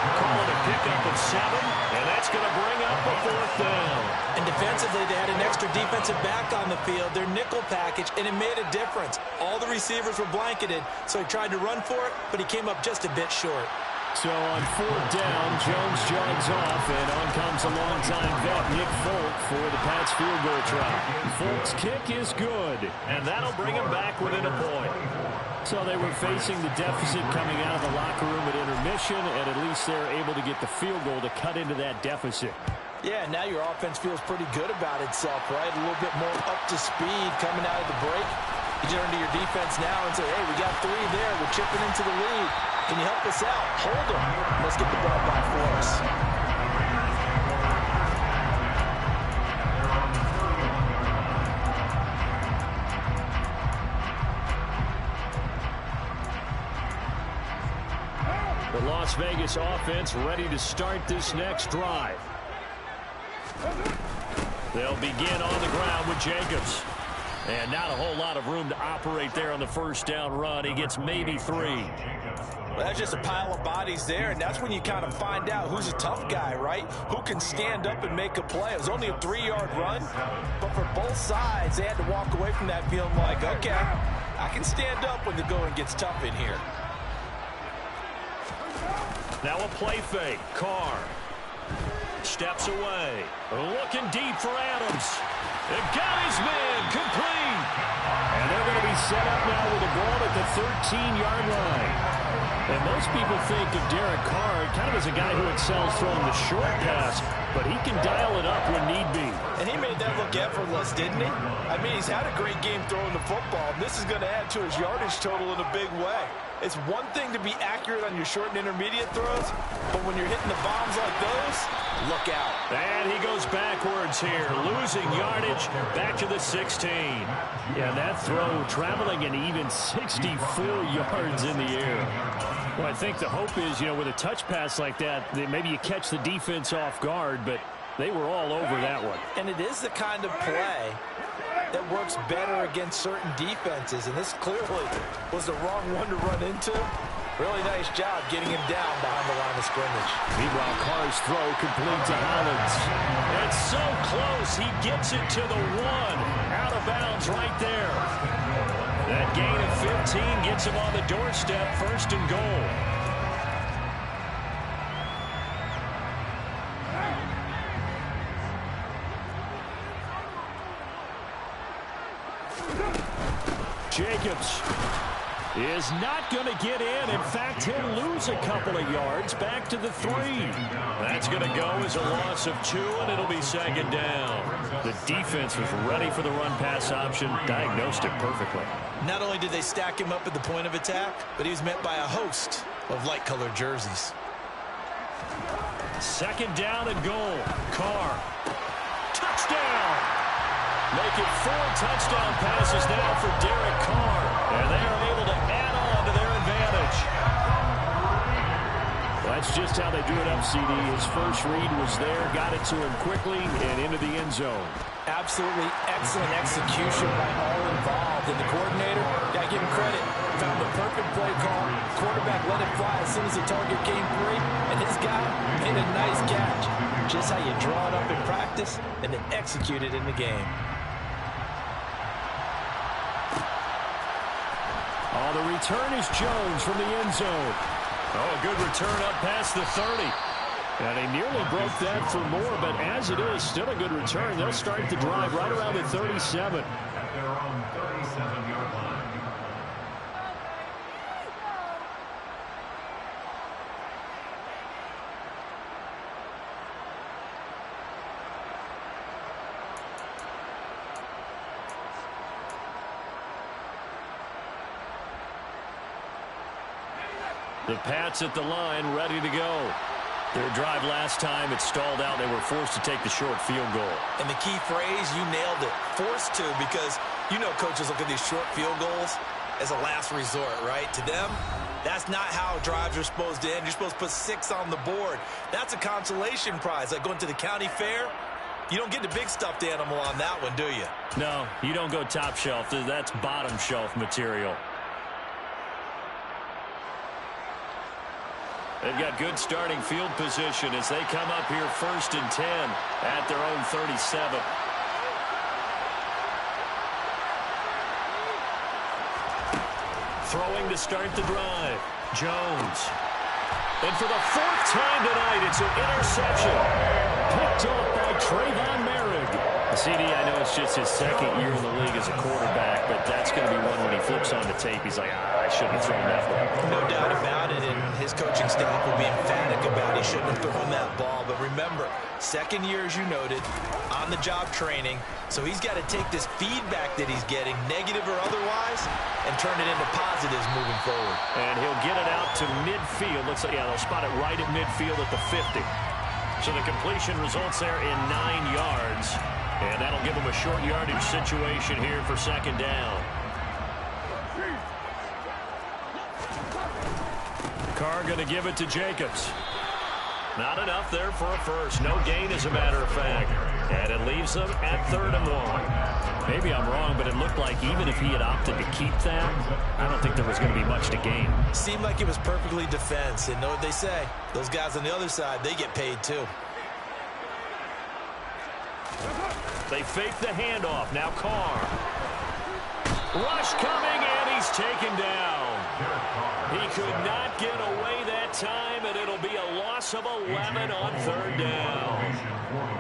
Calling a pickup of 7, and that's going to bring up a fourth down. And defensively, they had an extra defensive back on the field, their nickel package, and it made a difference. All the receivers were blanketed, so he tried to run for it, but he came up just a bit short. So on fourth down, Jones jogs off, and on comes a longtime vet, Nick Folk, for the Pats field goal try. Folk's kick is good, and that'll bring him back within a point. So they were facing the deficit coming out of the locker room at intermission, and at least they're able to get the field goal to cut into that deficit. Yeah, now your offense feels pretty good about itself, right? A little bit more up to speed coming out of the break. You turn to your defense now and say, hey, we got 3 there. We're chipping into the lead. Can you help us out? Hold them. Let's get the ball back for us. The Las Vegas offense ready to start this next drive. They'll begin on the ground with Jacobs. And not a whole lot of room to operate there on the first down run. He gets maybe 3. Well, that's just a pile of bodies there, and that's when you kind of find out who's a tough guy, right? Who can stand up and make a play. It was only a 3-yard run, but for both sides, they had to walk away from that feeling like, okay, I can stand up when the going gets tough in here. Now a play fake. Carr steps away. Looking deep for Adams. It got his man complete. And they're going to be set up now with the ball at the 13-yard line. And most people think of Derek Carr kind of as a guy who excels throwing the short pass, but he can dial it up when need be. And he made that look effortless, didn't he? I mean, he's had a great game throwing the football, and this is going to add to his yardage total in a big way. It's one thing to be accurate on your short and intermediate throws, but when you're hitting the bombs like those, look out. And he goes backwards here, losing yardage back to the 16. Yeah, that throw traveling an even 64 yards in the air. Well, I think the hope is, with a touch pass like that maybe you catch the defense off guard, but they were all over that one. And it is the kind of play that works better against certain defenses, and this clearly was the wrong one to run into. Really nice job getting him down behind the line of scrimmage. Meanwhile, Carr's throw complete to Hollins. It's so close, he gets it to the 1. Out of bounds right there. That gain of 15 gets him on the doorstep, 1st and goal. Jacobs is not going to get in. In fact, he'll lose a couple of yards back to the 3. That's going to go as a loss of 2, and it'll be 2nd down. The defense was ready for the run-pass option, diagnosed it perfectly. Not only did they stack him up at the point of attack, but he was met by a host of light-colored jerseys. 2nd down and goal. Carr. Touchdown! Make it 4 touchdown passes now for Derek Carr. And they are able to add on to their advantage. Well, that's just how they drew it up, CD. His first read was there, got it to him quickly, and into the end zone. Absolutely excellent execution by all involved. And the coordinator, gotta give him credit, found the perfect play call. Quarterback let it fly as soon as the target came free, and his guy made a nice catch. Just how you draw it up in practice and then execute it in the game. Oh, the return is Jones from the end zone. Oh, a good return up past the 30. And he nearly broke that for more, but as it is, still a good return. They'll start the drive right around the 37. At their own 37-yard line. The Pats at the line, ready to go. Their drive last time, it stalled out. They were forced to take the short field goal. And the key phrase, you nailed it, forced to, because you know coaches look at these short field goals as a last resort, right? To them, that's not how drives are supposed to end. You're supposed to put 6 on the board. That's a consolation prize. Like going to the county fair, you don't get the big stuffed animal on that one, do you? No, you don't go top shelf. That's bottom shelf material. They've got good starting field position as they come up here 1st and 10 at their own 37. Throwing to start the drive. Jones. And for the 4th time tonight, it's an interception. Picked off by Trayvon Merrick. CD, I know it's just his 2nd year in the league as a quarterback, but that's going to be one when he flips on the tape. He's like, I shouldn't have thrown that one. No doubt about it, and his coaching staff will be emphatic about he shouldn't have thrown that ball. But remember, 2nd year, as you noted, on-the-job training, so he's got to take this feedback that he's getting, negative or otherwise, and turn it into positives moving forward. And he'll get it out to midfield. Looks like, yeah, they'll spot it right at midfield at the 50. So the completion results there in 9 yards. And that'll give him a short yardage situation here for 2nd down. Carr going to give it to Jacobs. Not enough there for a first. No gain, as a matter of fact. And it leaves them at 3rd and 1. Maybe I'm wrong, but it looked like even if he had opted to keep that, I don't think there was going to be much to gain. Seemed like it was perfectly defense. And know what they say? Those guys on the other side, they get paid too. They fake the handoff. Now Carr. Rush coming, and he's taken down. He could not get away that time, and it'll be a loss of 11 on 3rd down.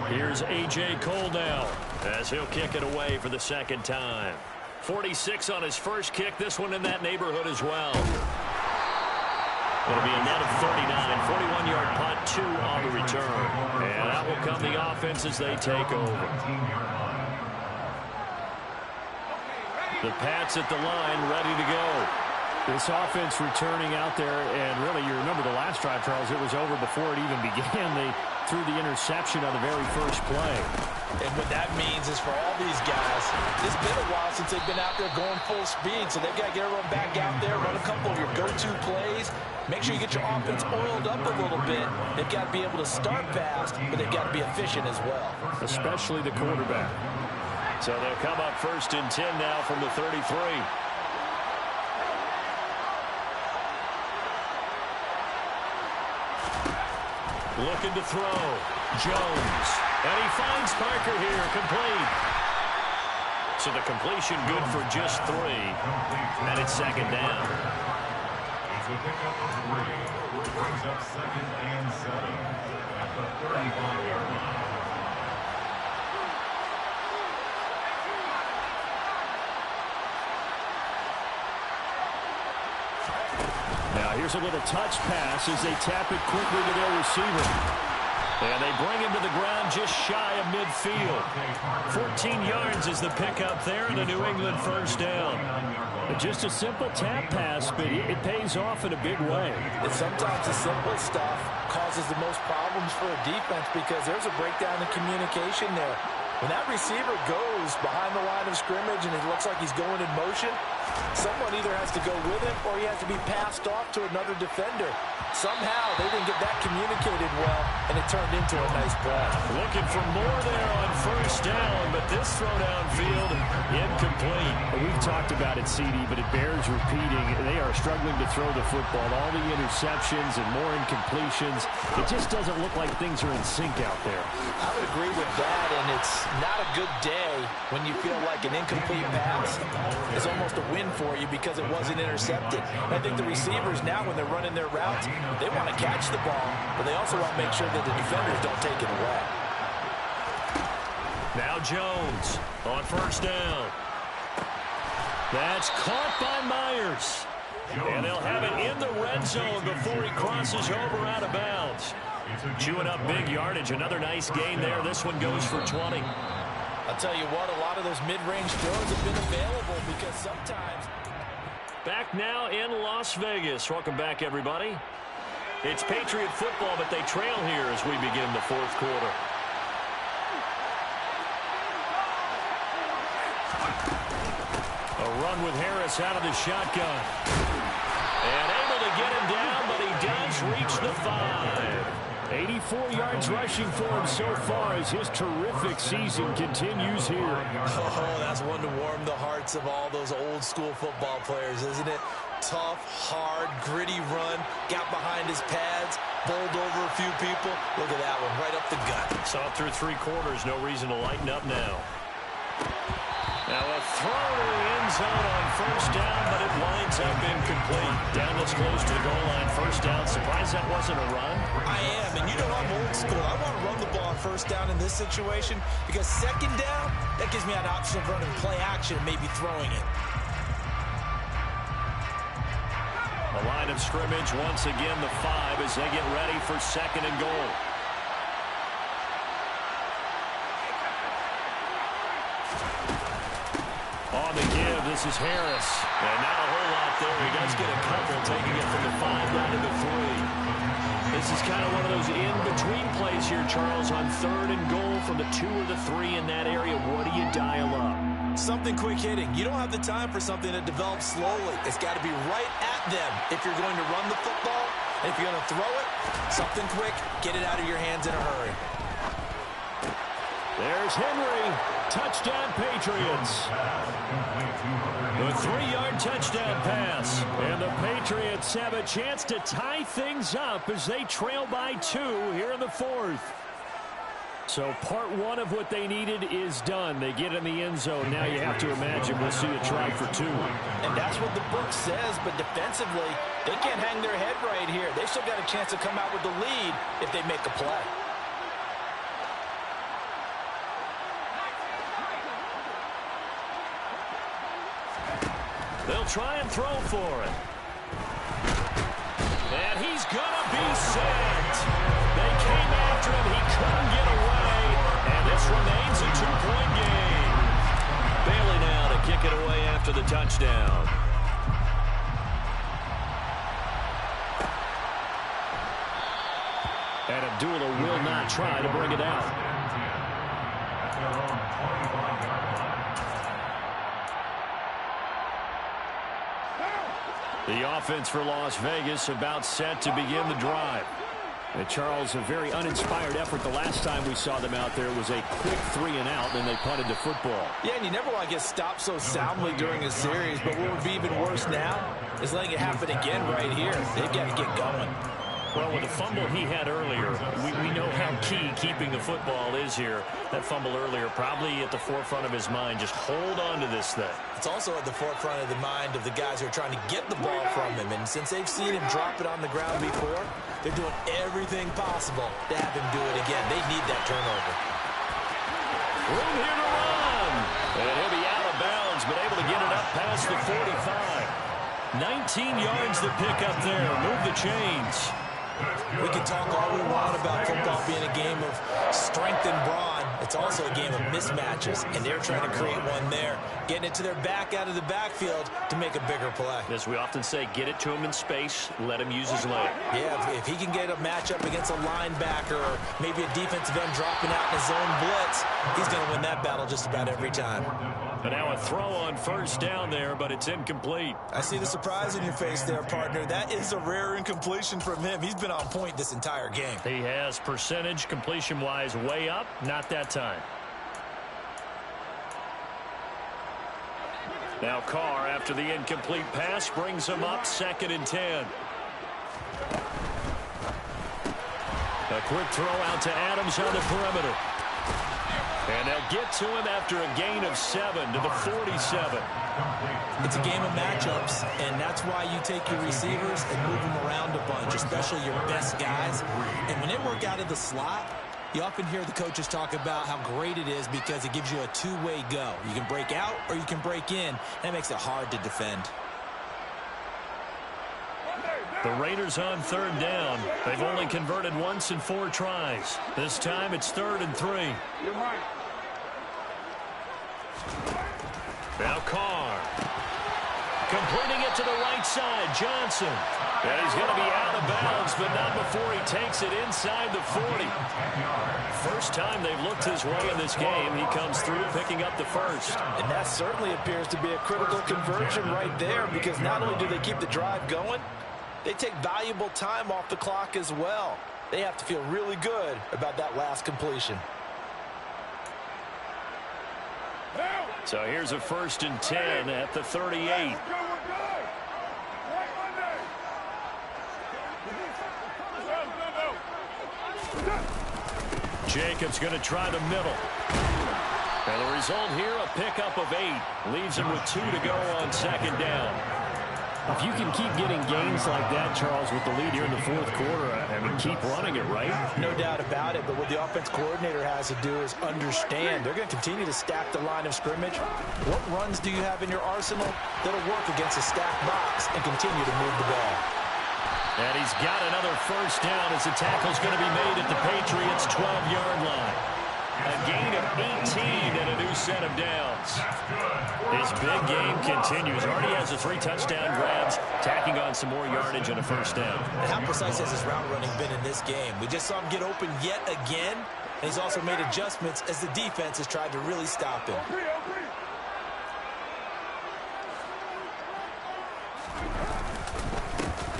Here's A.J. Cole now as he'll kick it away for the 2nd time. 46 on his first kick. This one in that neighborhood as well. It'll be a net of 39, 41-yard punt, 2 on the return. And that will come the offense as they take over. The Pats at the line, ready to go. This offense returning out there, and really, you remember the last drive, Charles, it was over before it even began. They threw the interception on the very first play. And what that means is for all these guys, it's been a while since they've been out there going full speed, so they've got to get everyone back out there, run a couple of your go-to plays. Make sure you get your offense oiled up a little bit. They've got to be able to start fast, but they've got to be efficient as well. Especially the quarterback. So they'll come up 1st and 10 now from the 33. Looking to throw. Jones. And he finds Parker here, complete. So the completion good for just 3. And it's 2nd down. It's a pickup of 3. Brings up 2nd and 7 at the 35-yard line. Now here's a little touch pass as they tap it quickly to their receiver. And they bring him to the ground just shy of midfield. 14 yards is the pickup there, and a New England 1st down. Just a simple tap pass, but it pays off in a big way. And sometimes the simple stuff causes the most problems for a defense because there's a breakdown in communication there. When that receiver goes behind the line of scrimmage and it looks like he's going in motion, someone either has to go with him or he has to be passed off to another defender. Somehow they didn't get that communicated well, and it turned into a nice play. Looking for more there on 1st down, but this throw downfield incomplete. We've talked about it, CD, but it bears repeating. They are struggling to throw the football. All the interceptions and more incompletions. It just doesn't look like things are in sync out there. I would agree with that, and it's not a good day when you feel like an incomplete pass is almost a win for you because it wasn't intercepted. I think the receivers now, when they're running their routes, they want to catch the ball, but they also want to make sure that the defenders don't take it away. Now Jones on 1st down. That's caught by Myers. And they'll have it in the red zone before he crosses over out of bounds. Chewing up big yardage. Another nice gain there. This one goes for 20. I'll tell you what, a lot of those mid-range throws have been available because sometimes Back now in Las Vegas. Welcome back, everybody. It's Patriot football, but they trail here as we begin the fourth quarter. A run with Harris out of the shotgun. And able to get him down, but he does reach the 5. 84 yards rushing for him so far as his terrific season continues here. Oh, that's one to warm the hearts of all those old school football players, isn't it? Tough, hard, gritty run, got behind his pads, bowled over a few people. Look at that one, right up the gut. Saw through 3 quarters, no reason to lighten up now. Now a throw to the end zone on first down, but it winds up incomplete. Down this close to the goal line, first down. Surprised that wasn't a run? I am, and you know I'm old school. I want to run the ball on first down in this situation because second down, that gives me an option of running play action and maybe throwing it. The line of scrimmage, once again the 5 as they get ready for second and goal. On the give, this is Harris. And not a whole lot there. He does get a couple, taking it from the 5 down to the 3. This is kind of one of those in-between plays here, Charles, on third and goal from the 2 or the 3 in that area. What do you dial up? Something quick hitting. You don't have the time for something that develops slowly. It's got to be right at them if you're going to run the football. And if you're going to throw it, something quick, get it out of your hands in a hurry. There's Henry. Touchdown, Patriots. The 3-yard touchdown pass. And the Patriots have a chance to tie things up as they trail by 2 here in the fourth. So part 1 of what they needed is done. They get in the end zone. Now you have to imagine we'll see a try for 2. And that's what the book says, but defensively, they can't hang their head right here. They still got a chance to come out with the lead if they make a play. They'll try and throw for it. And he's going to be sacked. They came after him. He couldn't get away. And this remains a 2-point game. Bailey now to kick it away after the touchdown. And Abdullah will not try to bring it out. The offense for Las Vegas about set to begin the drive. And Charles, a very uninspired effort the last time we saw them out there was a quick 3-and-out, and they punted the football. Yeah, and you never want to get stopped so soundly during a series, but what would be even worse now is letting it happen again right here. They've got to get going. Well, with the fumble he had earlier, we know how key keeping the football is here. That fumble earlier probably at the forefront of his mind. Just hold on to this thing. It's also at the forefront of the mind of the guys who are trying to get the ball from him. And since they've seen him drop it on the ground before, they're doing everything possible to have him do it again. They need that turnover. Room here to run. And he'll be out of bounds, but able to get it up past the 45. 19 yards to pick up there. Move the chains. We can talk all we want about football being a game of strength and brawn. It's also a game of mismatches, and they're trying to create one there, getting it to their back out of the backfield to make a bigger play. As we often say, get it to him in space, let him use his leg. Yeah, if he can get a matchup against a linebacker or maybe a defensive end dropping out in his own blitz, he's going to win that battle just about every time. But now a throw on first down there, but it's incomplete. I see the surprise in your face there, partner. That is a rare incompletion from him. He's been on point this entire game. He has percentage completion-wise way up, not that time. Now Carr, after the incomplete pass, brings him up 2nd and 10. A quick throw out to Adams on the perimeter. And they'll get to him after a gain of 7 to the 47. It's a game of matchups, and that's why you take your receivers and move them around a bunch, especially your best guys. And when they work out of the slot, you often hear the coaches talk about how great it is because it gives you a two-way go. You can break out or you can break in. That makes it hard to defend. The Raiders on 3rd down. They've only converted once in 4 tries. This time it's 3rd and 3. Now Carr. Completing it to the right side, Johnson. And he's going to be out of bounds, but not before he takes it inside the 40. First time they've looked his way in this game. He comes through picking up the first. And that certainly appears to be a critical conversion right there, because not only do they keep the drive going, they take valuable time off the clock as well. They have to feel really good about that last completion. So here's a 1st and 10 at the 38. Jacobs going to try the middle. And the result here, a pickup of 8. Leaves him with 2 to go on 2nd down. If you can keep getting gains like that, Charles, with the lead here in the 4th quarter, I mean, keep running it, right? No doubt about it, but what the offense coordinator has to do is understand they're going to continue to stack the line of scrimmage. What runs do you have in your arsenal that'll work against a stacked box and continue to move the ball? And he's got another 1st down as the tackle's going to be made at the Patriots' 12-yard line. A gain of 18 and a new set of downs. His big game continues. Already has the 3 touchdown grabs, tacking on some more yardage and a 1st down. And how precise has his route running been in this game? We just saw him get open yet again, and he's also made adjustments as the defense has tried to really stop him.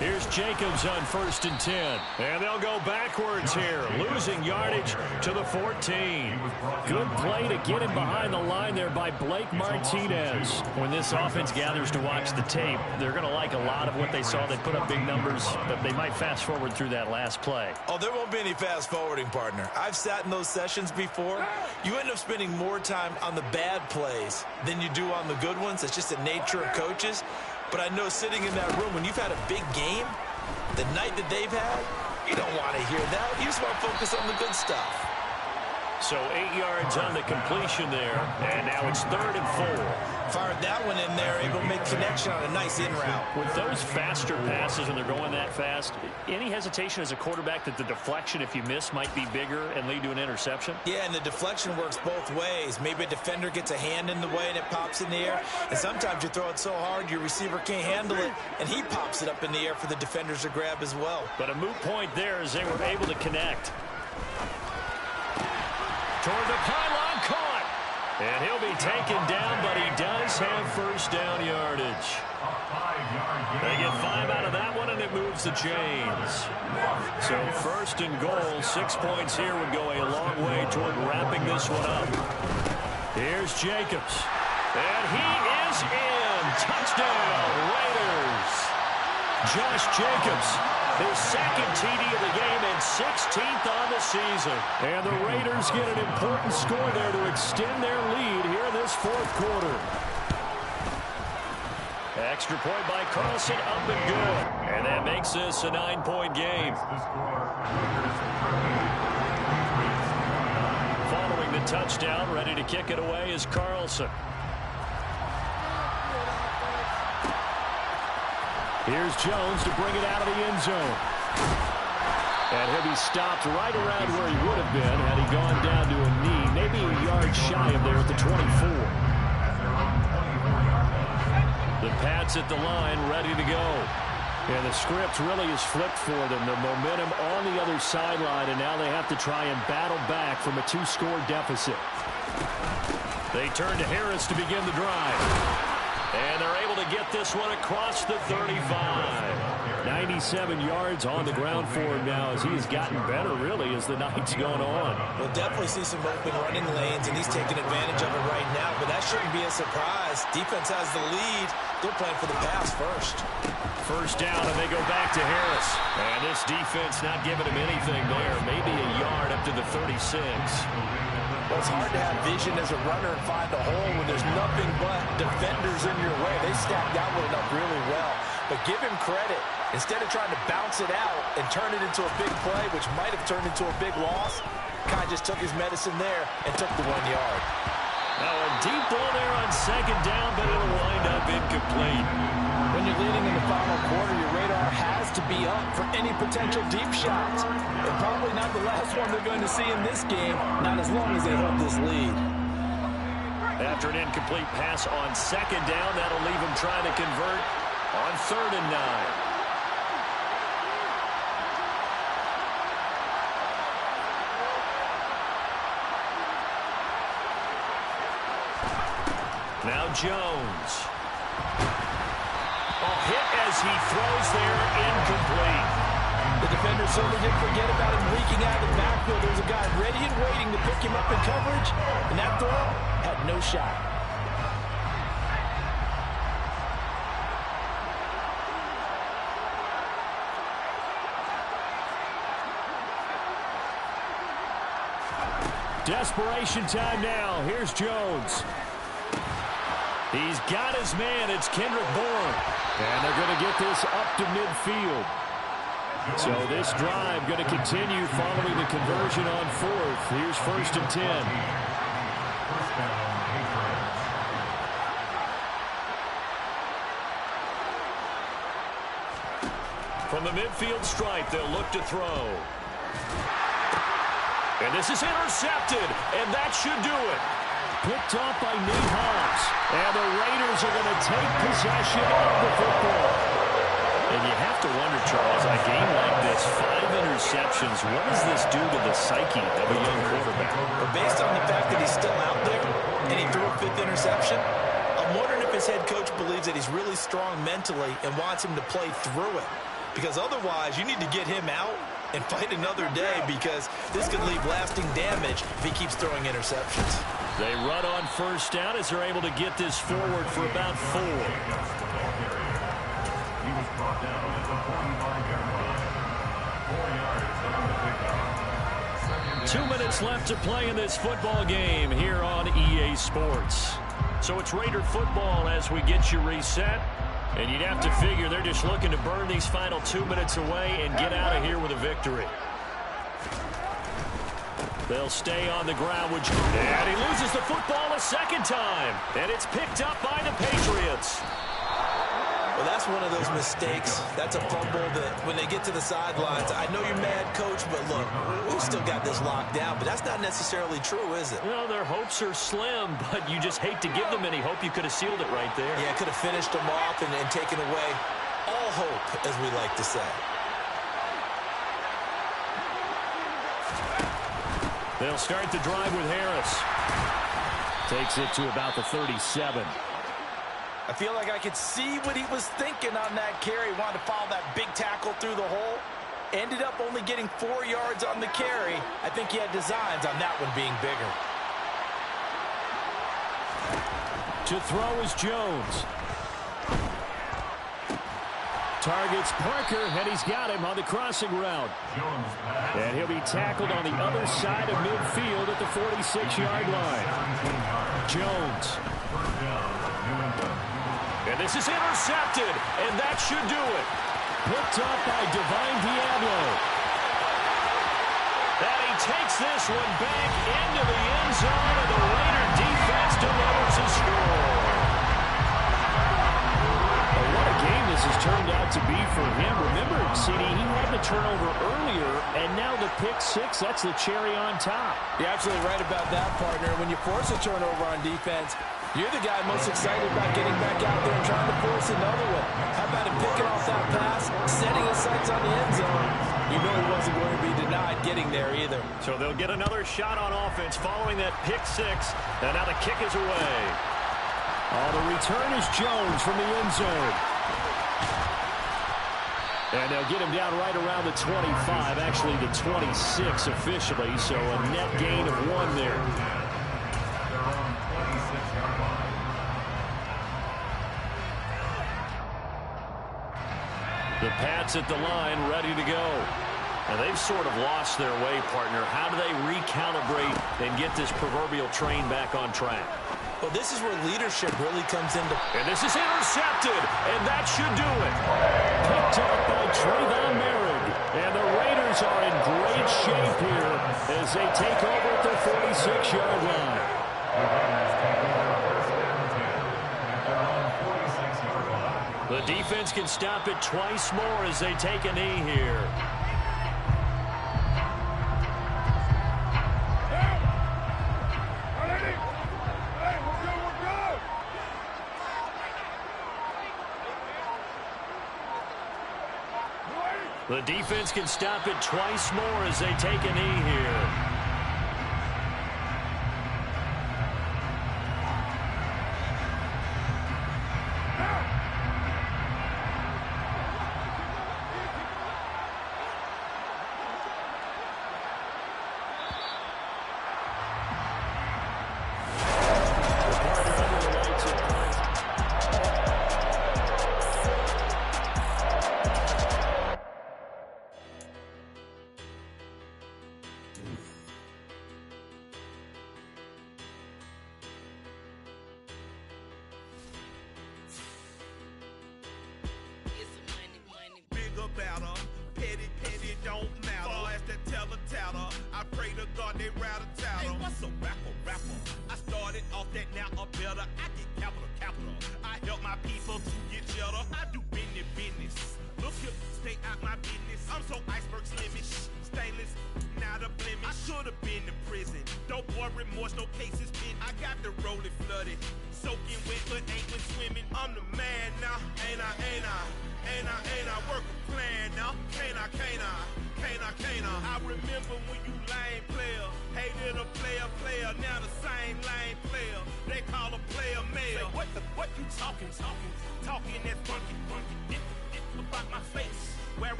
Here's Jacobs on 1st and 10. And they'll go backwards here, losing yardage to the 14. Good play to get him behind the line there by Blake Martinez. When this offense gathers to watch the tape, they're going to like a lot of what they saw. They put up big numbers, but they might fast forward through that last play. Oh, there won't be any fast forwarding, partner. I've sat in those sessions before. You end up spending more time on the bad plays than you do on the good ones. It's just the nature of coaches. But I know sitting in that room, when you've had a big game, the night that they've had, you don't want to hear that. You just want to focus on the good stuff. So 8 yards on the completion there, and now it's 3rd and 4. Fired that one in there, able to make connection on a nice in route. With those faster passes and they're going that fast, any hesitation as a quarterback that the deflection, if you miss, might be bigger and lead to an interception? Yeah, and the deflection works both ways. Maybe a defender gets a hand in the way and it pops in the air, and sometimes you throw it so hard your receiver can't handle it, and he pops it up in the air for the defenders to grab as well. But a moot point there as they were able to connect. Toward the pylon, caught. And he'll be taken down, but he does have 1st down yardage. They get 5 out of that one, and it moves the chains. So 1st and goal, 6 points here would go a long way toward wrapping this one up. Here's Jacobs. And he is in. Touchdown, Raiders. Josh Jacobs, his 2nd TD of the game and 16th on the season. And the Raiders get an important score there to extend their lead here in this 4th quarter. Extra point by Carlson, up and good. And that makes this a 9-point game. Following the touchdown, ready to kick it away is Carlson. Here's Jones to bring it out of the end zone. And he'll be stopped right around where he would have been had he gone down to a knee, maybe a yard shy of there at the 24. The Pats at the line, ready to go. And the script really is flipped for them. The momentum on the other sideline, and now they have to try and battle back from a 2-score deficit. They turn to Harris to begin the drive. And they're able to get this one across the 35. 97 yards on the ground for him now as he has gotten better, really, as the night's gone on. We'll definitely see some open running lanes, and he's taking advantage of it right now, but that shouldn't be a surprise. Defense has the lead. They're playing for the pass first. 1st down, and they go back to Harris. And this defense not giving him anything there. Maybe a yard up to the 36. Well, it's hard to have vision as a runner and find a hole when there's nothing but defenders in your way. They stacked that one up really well. But give him credit. Instead of trying to bounce it out and turn it into a big play, which might have turned into a big loss, Kai just took his medicine there and took the 1 yard. Now a deep ball there on 2nd down, but it'll wind up incomplete. When you're leading in the final quarter, your radar has to be up for any potential deep shots. And probably not the last one they're going to see in this game, not as long as they hold this lead. After an incomplete pass on second down, that'll leave him trying to convert on 3rd and 9. Now Jones. Hit as he throws there, incomplete. The defender certainly didn't forget about him leaking out of the backfield. There was a guy ready and waiting to pick him up in coverage, and that throw had no shot. Desperation time now. Here's Jones. He's got his man. It's Kendrick Bourne. And they're going to get this up to midfield. So this drive going to continue following the conversion on 4th. Here's 1st and 10. From the midfield stripe, they'll look to throw. And this is intercepted, and that should do it. Picked off by Nate Hobbs. And the Raiders are going to take possession of the football. And you have to wonder, Charles, a game like this, 5 interceptions, what does this do to the psyche of a young quarterback? But based on the fact that he's still out there and he threw a 5th interception, I'm wondering if his head coach believes that he's really strong mentally and wants him to play through it. Because otherwise, you need to get him out and fight another day, because this could leave lasting damage if he keeps throwing interceptions. They run on 1st down as they're able to get this forward for about 4. He was brought down at the 45-yard line. 4 yards on the pickup. 2 minutes left to play in this football game here on EA Sports. So it's Raider football as we get you reset. And you'd have to figure they're just looking to burn these final 2 minutes away and get out of here with a victory. They'll stay on the ground with Jones. And he loses the football a second time. And it's picked up by the Patriots. Well, that's one of those mistakes. That's a fumble that when they get to the sidelines, I know you're mad, Coach, but look, we've still got this locked down. But that's not necessarily true, is it? Well, their hopes are slim, but you just hate to give them any hope. You could have sealed it right there. Yeah, could have finished them off and taken away all hope, as we like to say. They'll start the drive with Harris. Takes it to about the 37. I feel like I could see what he was thinking on that carry. Wanted to follow that big tackle through the hole. Ended up only getting 4 yards on the carry. I think he had designs on that one being bigger. To throw is Jones. Targets Parker, and he's got him on the crossing route. And he'll be tackled on the other side of midfield at the 46-yard line. Jones. And this is intercepted, and that should do it. Picked up by Divine Diablo. And he takes this one back into the end zone, and the Raider defense delivers a score. Well, what a game this has turned out to be for him. Remember, CD, he had the turnover earlier, and now the pick 6, that's the cherry on top. You're absolutely right about that, partner. When you force a turnover on defense, you're the guy most excited about getting back out there and trying to force another one. How about him picking off that pass, setting his sights on the end zone? You know he wasn't going to be denied getting there either. So they'll get another shot on offense following that pick 6, and now the kick is away. Oh, the return is Jones from the end zone. And they'll get him down right around the 25, actually the 26 officially, so a net gain of 1 there. The Pats at the line, ready to go. And they've sort of lost their way, partner. How do they recalibrate and get this proverbial train back on track? Well, this is where leadership really comes into... And this is intercepted, and that should do it. Picked up by Trayvon Merrick. And the Raiders are in great shape here as they take over at the 46-yard line. The defense can stop it twice more as they take a knee here. The defense can stop it twice more as they take a knee here.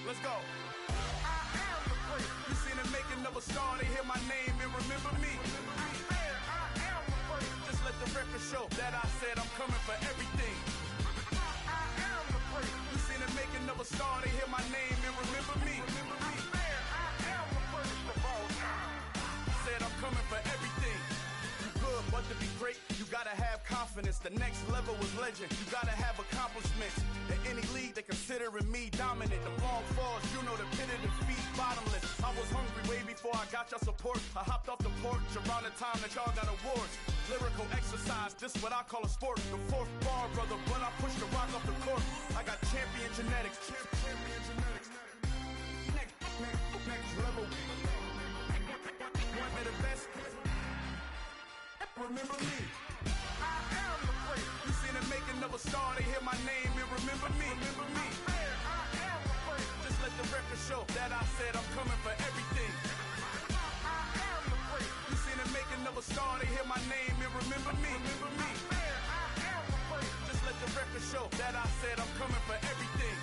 Let's go. I am the first. You seen the making of a star, they hear my name and remember me. I am the first. Just let the record show that I said I'm coming for everything. I am the first. You seen the making of a star, they hear my name and remember me. I am the first of all time. Said I'm coming for everything. You good, but to be great, you gotta have confidence. The next level was legend. You gotta have accomplishments. In any league, they considering me dominant. The long falls, you know the pit of defeat, bottomless. I was hungry way before I got your support. I hopped off the porch around the time that y'all got awards. Lyrical exercise, this what I call a sport. The fourth bar, brother, when I push the rock off the court. I got champion genetics. Champion genetics. Next level. One of the best. Remember me. I am the first. You seen the making of a star, they hear my name and remember me. Remember me. I am the first. Just let the record show that I said I'm coming for everything. I am the freak. You seen the making of a star, they hear my name and remember me. Remember me. I am the freak. Just let the record show that I said I'm coming for everything.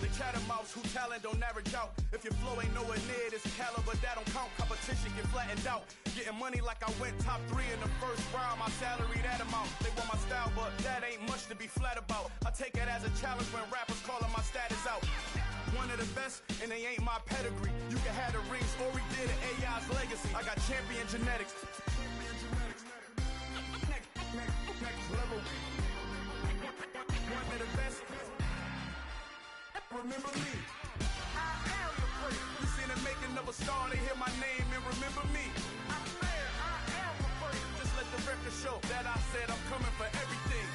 The catamounts who talent don't average out. If your flow ain't nowhere near this caliber, that don't count. Competition get flattened out. Getting money like I went top 3 in the first round. My salary that amount. They want my style, but that ain't much to be flat about. I take it as a challenge when rappers calling my status out. One of the best, and they ain't my pedigree. You can have the rings, or we did an AI's legacy. I got champion genetics. Next level. One of the best. Remember me. I am the freak. You seen the making of a star, they hear my name and remember me. I am the freak. Just let the record show that I said I'm coming for everything.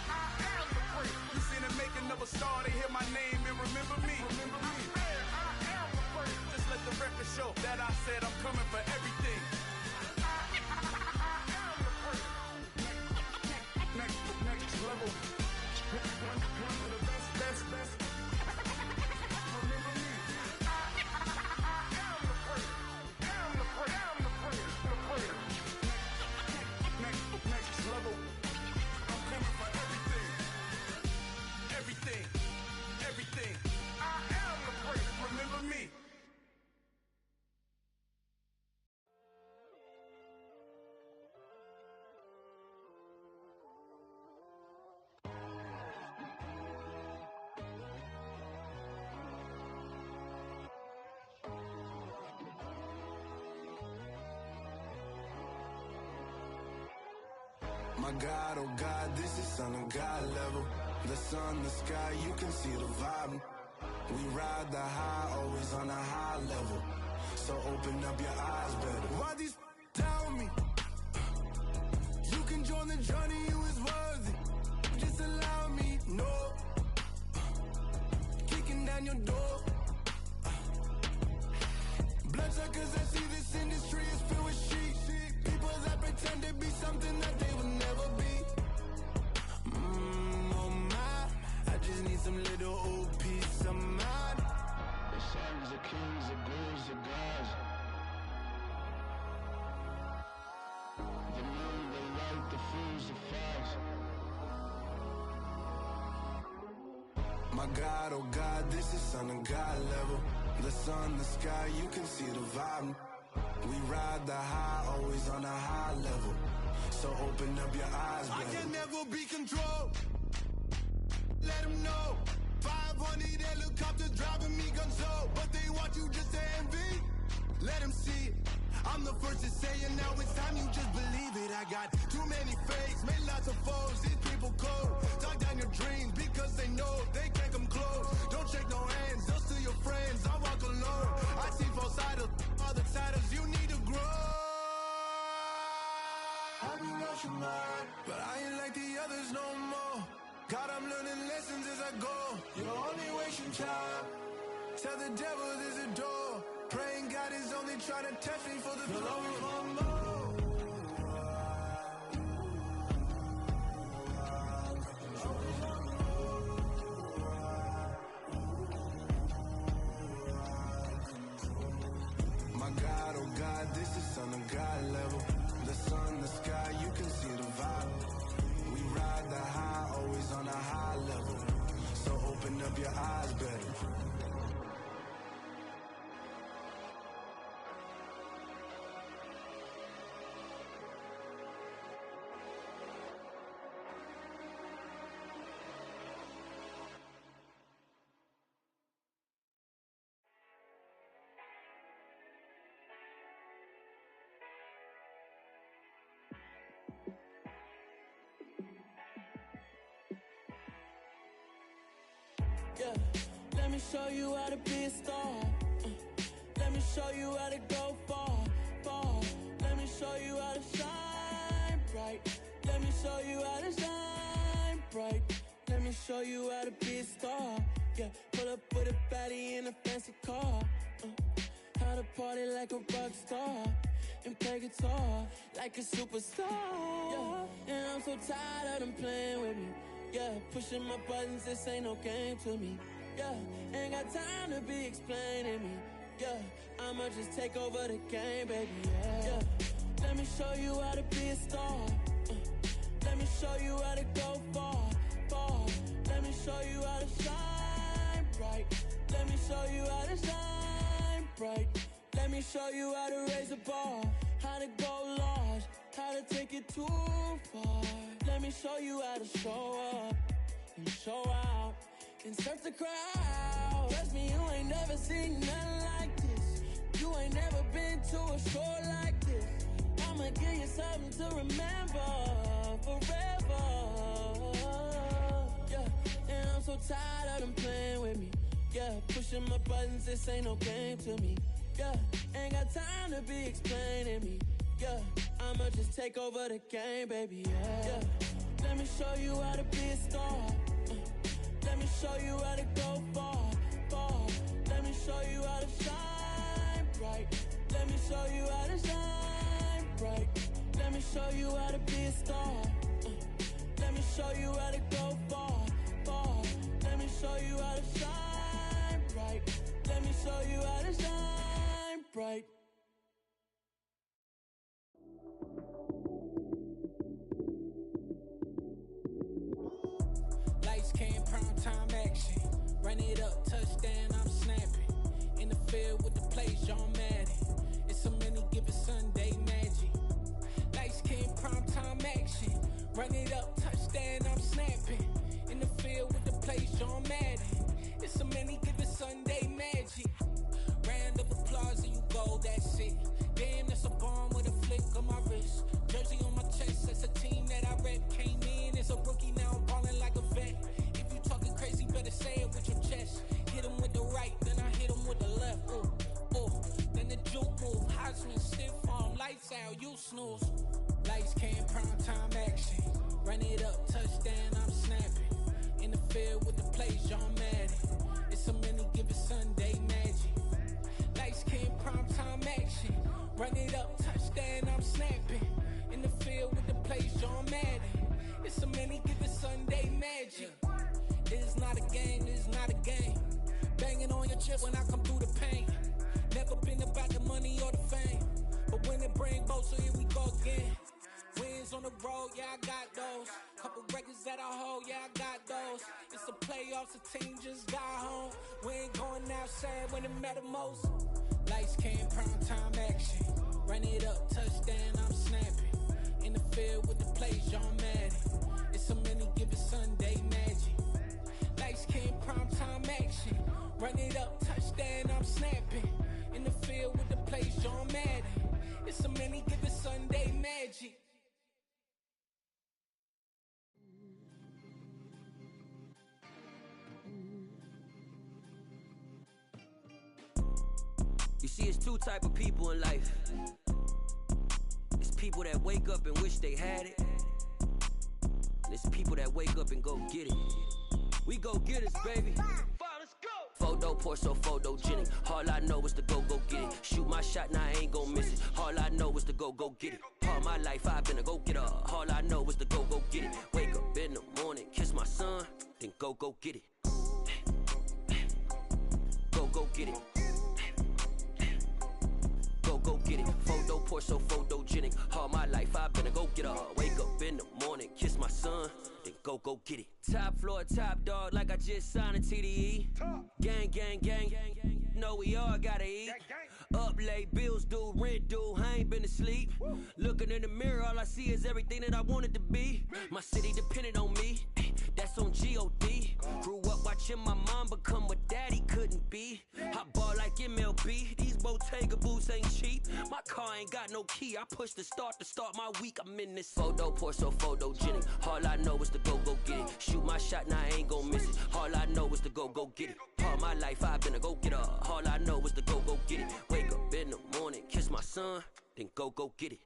I am the freak. You seen the making of a star, they hear my name and remember me. Remember me. I am the freak. Just let the record show that I said I'm coming for everything. I am the freak. Next level. One of the best. Next level. I'm coming for everything. Everything. I am the freak. Remember me. My God, oh God, this is Son of God level. The sun, the sky, you can see the vibe. We ride the high, always on a high level. So open up your eyes better. Why these tell me? You can join the journey, you is worthy. Just allow me, no. Kicking down your door. Bloodsuckers, I see this industry is filled with sheep. People that pretend to be something that they will never be. Oh my, I just need some little old peace of mind. The sons of kings, the bulls, the gods. The moon, the light, the fools, the fires. My God, oh God, this is Son of God level. The sun, the sky, you can see the vibe. We ride the high, always on a high level. So open up your eyes, baby. I can never be controlled. Let them know. 500 helicopters driving me gonzo. But they want you just to envy. Let them see it. I'm the first to say it, now it's time you just believe it. I got too many fakes, made lots of foes. These people cold. Talk down your dreams because they know they can't come close. Don't shake no hands, those to your friends. I walk alone. I see false idols, other titles. You need to grow. I've been lost your mind, but I ain't like the others no more. God, I'm learning lessons as I go. You're only wasting time. Tell the devil there's a door. Praying God is only trying to test me for the glory. You'll always want more. My God, oh God, this is Son of God level. The sun, the sky, you can see the vibe. We ride the high, always on a high level. So open up your eyes better. Yeah, let me show you how to be a star. Let me show you how to go far, far. Let me show you how to shine bright. Let me show you how to shine bright. Let me show you how to be a star. Yeah, pull up with a baddie in a fancy car. How to party like a rock star and play guitar like a superstar. Yeah, and I'm so tired of them playing with me. Yeah, pushing my buttons, this ain't no game to me. Yeah, ain't got time to be explaining me. Yeah, I'ma just take over the game, baby. Yeah. Let me show you how to be a star. Let me show you how to go far, far. Let me show you how to shine bright. Let me show you how to shine bright. Let me show you how to raise a bar, how to go large, how to take it too far. Let me show you how to show up and show out and surf the crowd. Trust me, you ain't never seen nothing like this. You ain't never been to a show like this. I'ma give you something to remember forever. Yeah, and I'm so tired of them playing with me. Yeah, pushing my buttons, this ain't no game to me. Yeah, ain't got time to be explaining me. Yeah, I'ma just take over the game, baby. Yeah. Let me show you how to be a star. Let me show you how to go far, far. Let me show you how to shine bright. Let me show you how to shine bright. Let me show you how to be a star. Let me show you how to go far, far. Let me show you how to shine bright. Let me show you how to shine bright. Lights came, prime time action. Run it up, touchdown, I'm snapping. In the field with the plays, John Madden. It's so many, give it Sunday magic. Lights came, prime time action. Run it up, touchdown, I'm snapping. In the field with the plays, John Madden. It's so many, give it Sunday magic. Round of applause and you go, that's it. Damn, that's a bomb with a flick on my wrist. Jersey on my chest, that's a team that I rep. Came in as a rookie, now I'm ballin' like a vet. If you talking crazy, better say it with your chest. Hit him with the right, then I hit him with the left. Ooh, ooh. Then the juke move, Heisman, stiff arm, lights out, you snooze. Lights came, prime time action. Run it up, touchdown, I'm snapping. In the field with the plays, John Madden. It's so many, give it Sunday magic. Lights came, prime time action. Run it up, touchdown, I'm snapping. In the field with the plays, John Madden. It's so many, give it Sunday magic. It is not a game, it is not a game. Banging on your chest when I come through the pain. Never been about the money or the fame. But when it bring both, so here we go again. Wins on the road, yeah, I got those. Couple records that I hold, yeah, I got those. It's the playoffs, the team just got home. We ain't going outside when it matter most. Lights came, prime time action. Run it up, touchdown, I'm snapping. In the field with the plays, John Madden. It's so many, give it Sunday magic. Lights came, prime time action. Run it up, touchdown, I'm snapping. In the field with the plays, John Madden. It's so many, give it Sunday magic. You see, it's two type of people in life. It's people that wake up and wish they had it. And it's people that wake up and go get it. We go get it, baby. Let's go. Photo pour so photogenic. All I know is to go get it. Shoot my shot, now I ain't gon' miss it. All I know is to go get it. All my life I've been a go getter. All I know is to go get it. Wake up in the morning, kiss my son, then go get it. Go get it. Go get it. Photo pour so photogenic. All my life I've been a go getter. Wake up in the morning, kiss my son, then go get it. Top floor, top dog, like I just signed a TDE. Gang, gang, gang. Know we all gotta eat. Up late, bills due, rent due, I ain't been asleep. Looking in the mirror, all I see is everything that I wanted to be. My city depended on me, that's on G.O.D. Grew up watching my mom become what daddy couldn't be. I ball like MLB, these Bottega boots ain't cheap. My car ain't got no key, I push the start to start my week. I'm in this photo pour so photogenic. All I know is to go get it. Shoot my shot, now I ain't gon' miss it. All I know is to go get it. All my life I've been a go getter. All I know is to go get it. Wake up in the morning, kiss my son, then go get it.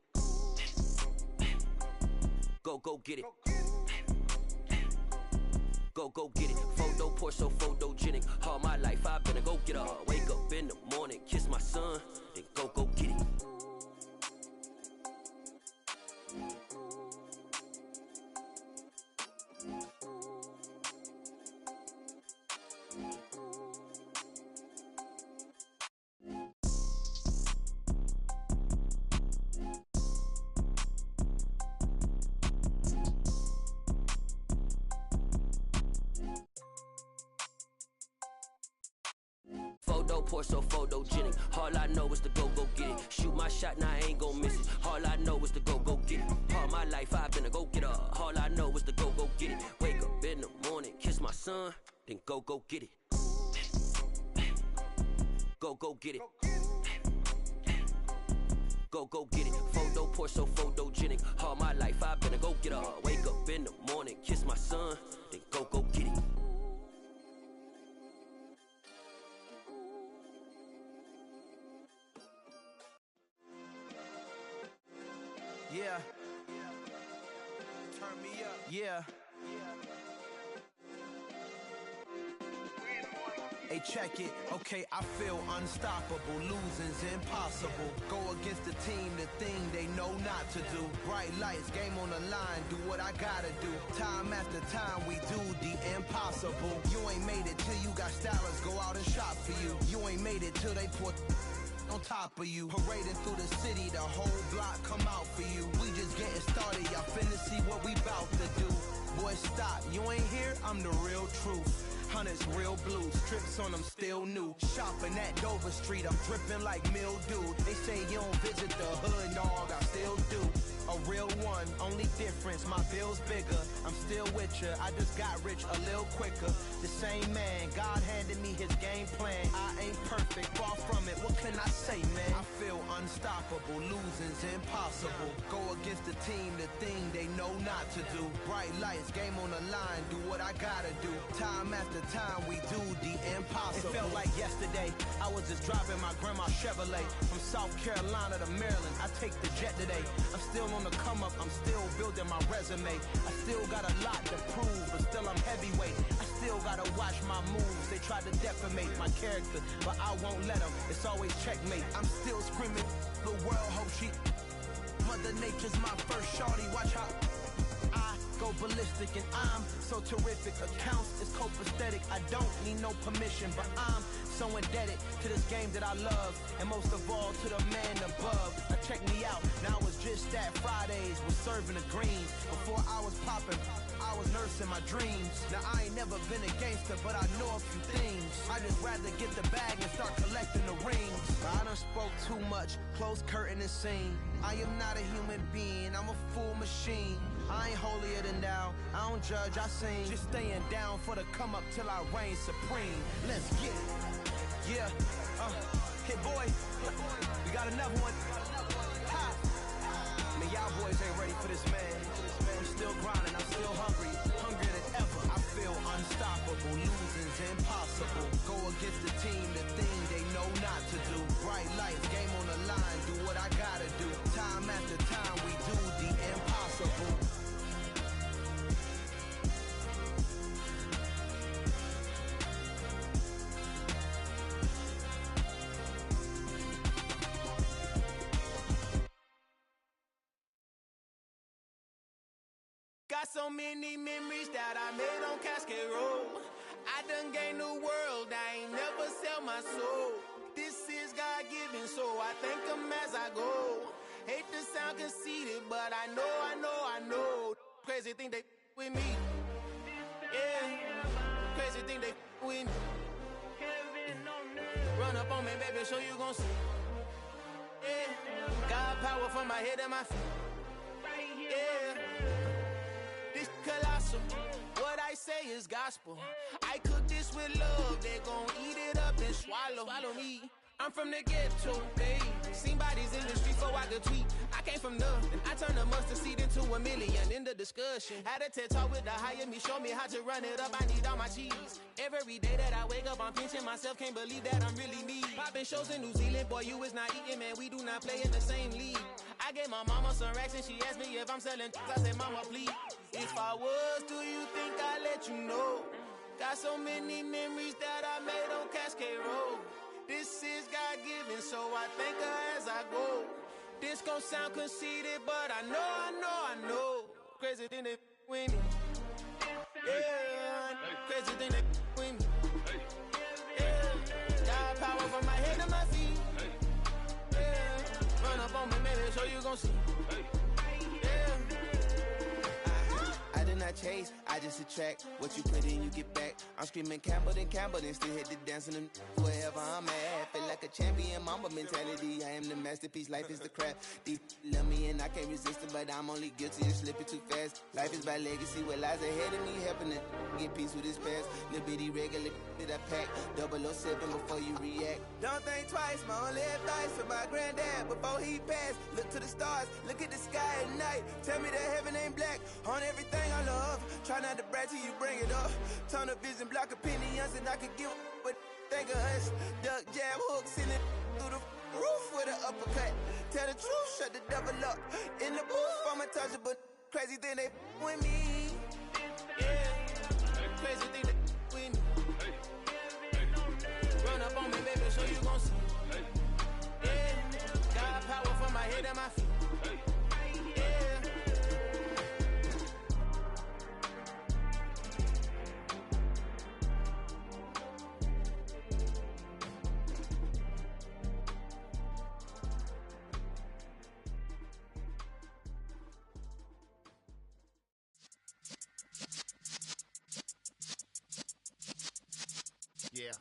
Go get it. Go get it. Photo pour so photogenic. All my life I've been a go getter. Wake up in the morning, kiss my son, then go get it. Photo, so photogenic. All I know is to go get it. Shoot my shot, now I ain't gon' miss it. All I know is to go get it. All my life I've been a go-getter. All I know is to go get it. Wake up in the morning, kiss my son, then go get it. Go get it. Go get it. Photo, so photogenic. All my life I've been a go-getter. Wake up in the morning, kiss my son, then go get it. Yeah. Turn me up. Yeah. Hey, check it. Okay, I feel unstoppable. Losing's impossible. Go against the team, the thing they know not to do. Bright lights, game on the line. Do what I gotta do. Time after time, we do the impossible. You ain't made it till you got stylers go out and shop for you. You ain't made it till they put on top of you. Parading through the city, the whole block come out for you. We just getting started, y'all finna see what we bout to do. Boy, stop, you ain't here, I'm the real truth. Hunters, real blue, strips on them still new. Shopping at Dover Street, I'm dripping like mildew. They say you don't visit the hood, dog, I still do. A real one, only difference, my bill's bigger. I'm still with ya, I just got rich a little quicker. The same man, God handed me his game plan. I ain't perfect, far from it, what can I say, man? I feel unstoppable, losing's impossible. Go against the team, the thing they know not to do. Bright lights, game on the line, do what I gotta do. Time after time, we do the impossible. It felt like yesterday, I was just driving my grandma's Chevrolet. From South Carolina to Maryland, I take the jet today. I'm still on the come up, I'm still building my resume. I still got a lot to prove, but still I'm heavyweight. I still gotta watch my moves. They try to defamate my character, but I won't let them. It's always checkmate. I'm still screaming, the world hope she. Mother Nature's my first shorty, watch how I go ballistic and I'm so terrific. Accounts is copacetic, I don't need no permission, but I'm so indebted to this game that I love, and most of all to the man above. Now check me out, now it's just that Fridays was serving the greens. Before I was popping, I was nursing my dreams. Now I ain't never been a gangster, but I know a few things. I just rather get the bag and start collecting the rings. I done spoke too much, close curtain and scene. I am not a human being, I'm a full machine. I ain't holier than thou, I don't judge, I sing. Just staying down for the come up till I reign supreme. Let's get it. Yeah, hit boy, we got another one. Ha! Man, y'all boys ain't ready for this, man. I'm still grinding, I'm still hungry, hungrier than ever. I feel unstoppable, losing's impossible. Go against the team, the thing they know not to do. Bright lights, game on the line, do what I gotta do. Time after time, we do the impossible. Got so many memories that I made on Cascade Road. I done gained the world, I ain't never sell my soul. This is God-given, so I thank him as I go. Hate to sound conceited, but I know. Crazy thing they with me. Yeah, crazy thing they with me. Run up on me, baby, so you gon' see. Yeah, got power from my head and my feet. Yeah. Colossal. What I say is gospel. I cook this with love, they gon' eat it up and swallow me. I'm from the ghetto, babe. Seen bodies in the street so I could tweet. I came from nothing, I turned a mustard seed into a million in the discussion. Had a TED talk with the higher me, show me how to run it up, I need all my cheese. Every day that I wake up, I'm pinching myself, can't believe that I'm really me. Popping shows in New Zealand, boy, you is not eating, man, we do not play in the same league. I gave my mama some racks and she asked me if I'm selling. I said, mama, please. If I was, do you think I'd let you know? Got so many memories that I made on Cascade Road. This is God-given, so I thank her as I go. This gon' sound conceited, but I know. Crazy thing they with me. Yeah, crazy thing they with me. Yeah, got power from my head to my feet. Yeah, run up on me, maybe, so you gon' see. Yeah. I chase, I just attract. What you put in, you get back. I'm screaming Campbell, then still hit the dancing and wherever I'm at. Feel like a champion, mamba mentality. I am the masterpiece, life is the craft. These love me and I can't resist it, but I'm only guilty of slipping too fast. Life is by legacy, what lies ahead of me, helping it get peace with this past. Little bitty regular that I pack, 007 before you react. Don't think twice, my only advice for my granddad before he passed. Look to the stars, look at the sky at night. Tell me that heaven ain't black on everything I love. Try not to brag till you bring it up. Tunnel vision, block opinions, and I could give but think of us. Duck, jab, hook, send it through the roof with an uppercut. Tell the truth, shut the devil up. In the booth, I'm untouchable. Crazy thing they with me. Yeah, crazy thing they with me. Run up on me, baby, so you gon' see. Yeah, got power from my head and my feet. Yeah.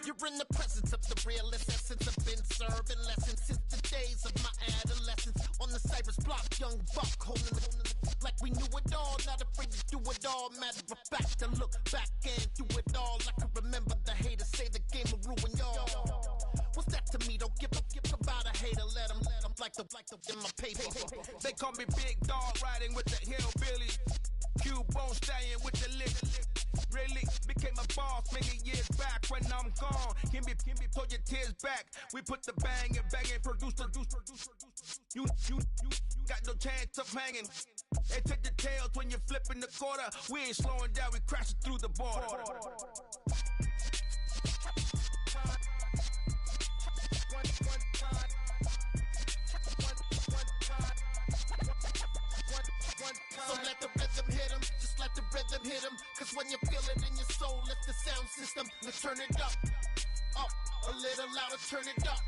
You're in the presence of the realest essence. I've been serving lessons since the days of my adolescence. On the Cypress block, young buck holding the like we knew it all. Not afraid to do it all. Matter of fact, to look back and do it all. I can remember the haters say the game will ruin y'all. What's that to me? Don't give about a hater. Let them like the in my paper. They call me Big Dog, riding with the hillbilly. Cubone staying with the lick. Really became a boss many years back when I'm gone. Can be pull your tears back. We put the bang and produce. You got no chance of hanging. They take the tails when you're flipping the quarter. We ain't slowing down, we crashing through the border. So let the rhythm hit him, just let the rhythm hit him. Cause when you feel it in your soul, lift the sound system. Now turn it up, a little louder, turn it up,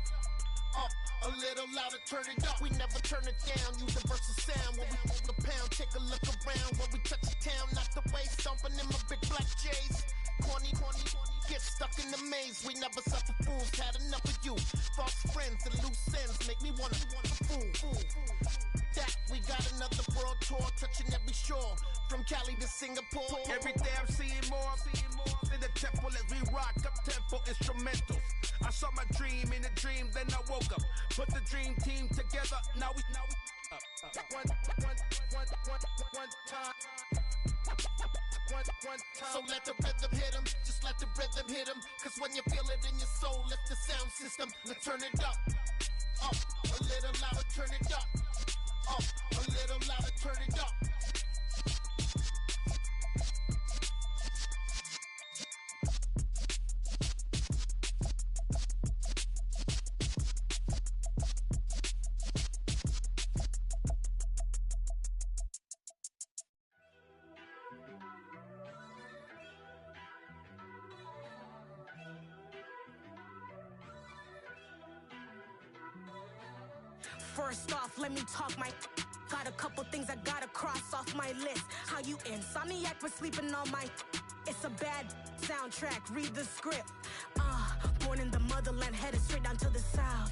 a little louder, turn it up. We never turn it down, universal sound. When we hold the pound, take a look around. When we touch the town, not the way, stomping in my big black J's. Corny, get stuck in the maze. We never suffer fools, had enough of you. False friends and loose ends make me wanna fool. That we got another world tour, touching every shore, from Cali to Singapore. Every day I'm seeing more in the temple as we rock up tempo instrumentals. I saw my dream in a dream, then I woke up. Put the dream team together, now we up. One time. So let the rhythm hit him, just let the rhythm hit him. Cause when you feel it in your soul, lift the sound system. Now turn it up, a little louder, turn it up, a little louder, turn it up. First off, let me talk my. Got a couple things I gotta cross off my list. How you insomniac for sleeping on my. It's a bad soundtrack, read the script. Born in the motherland, headed straight down to the south.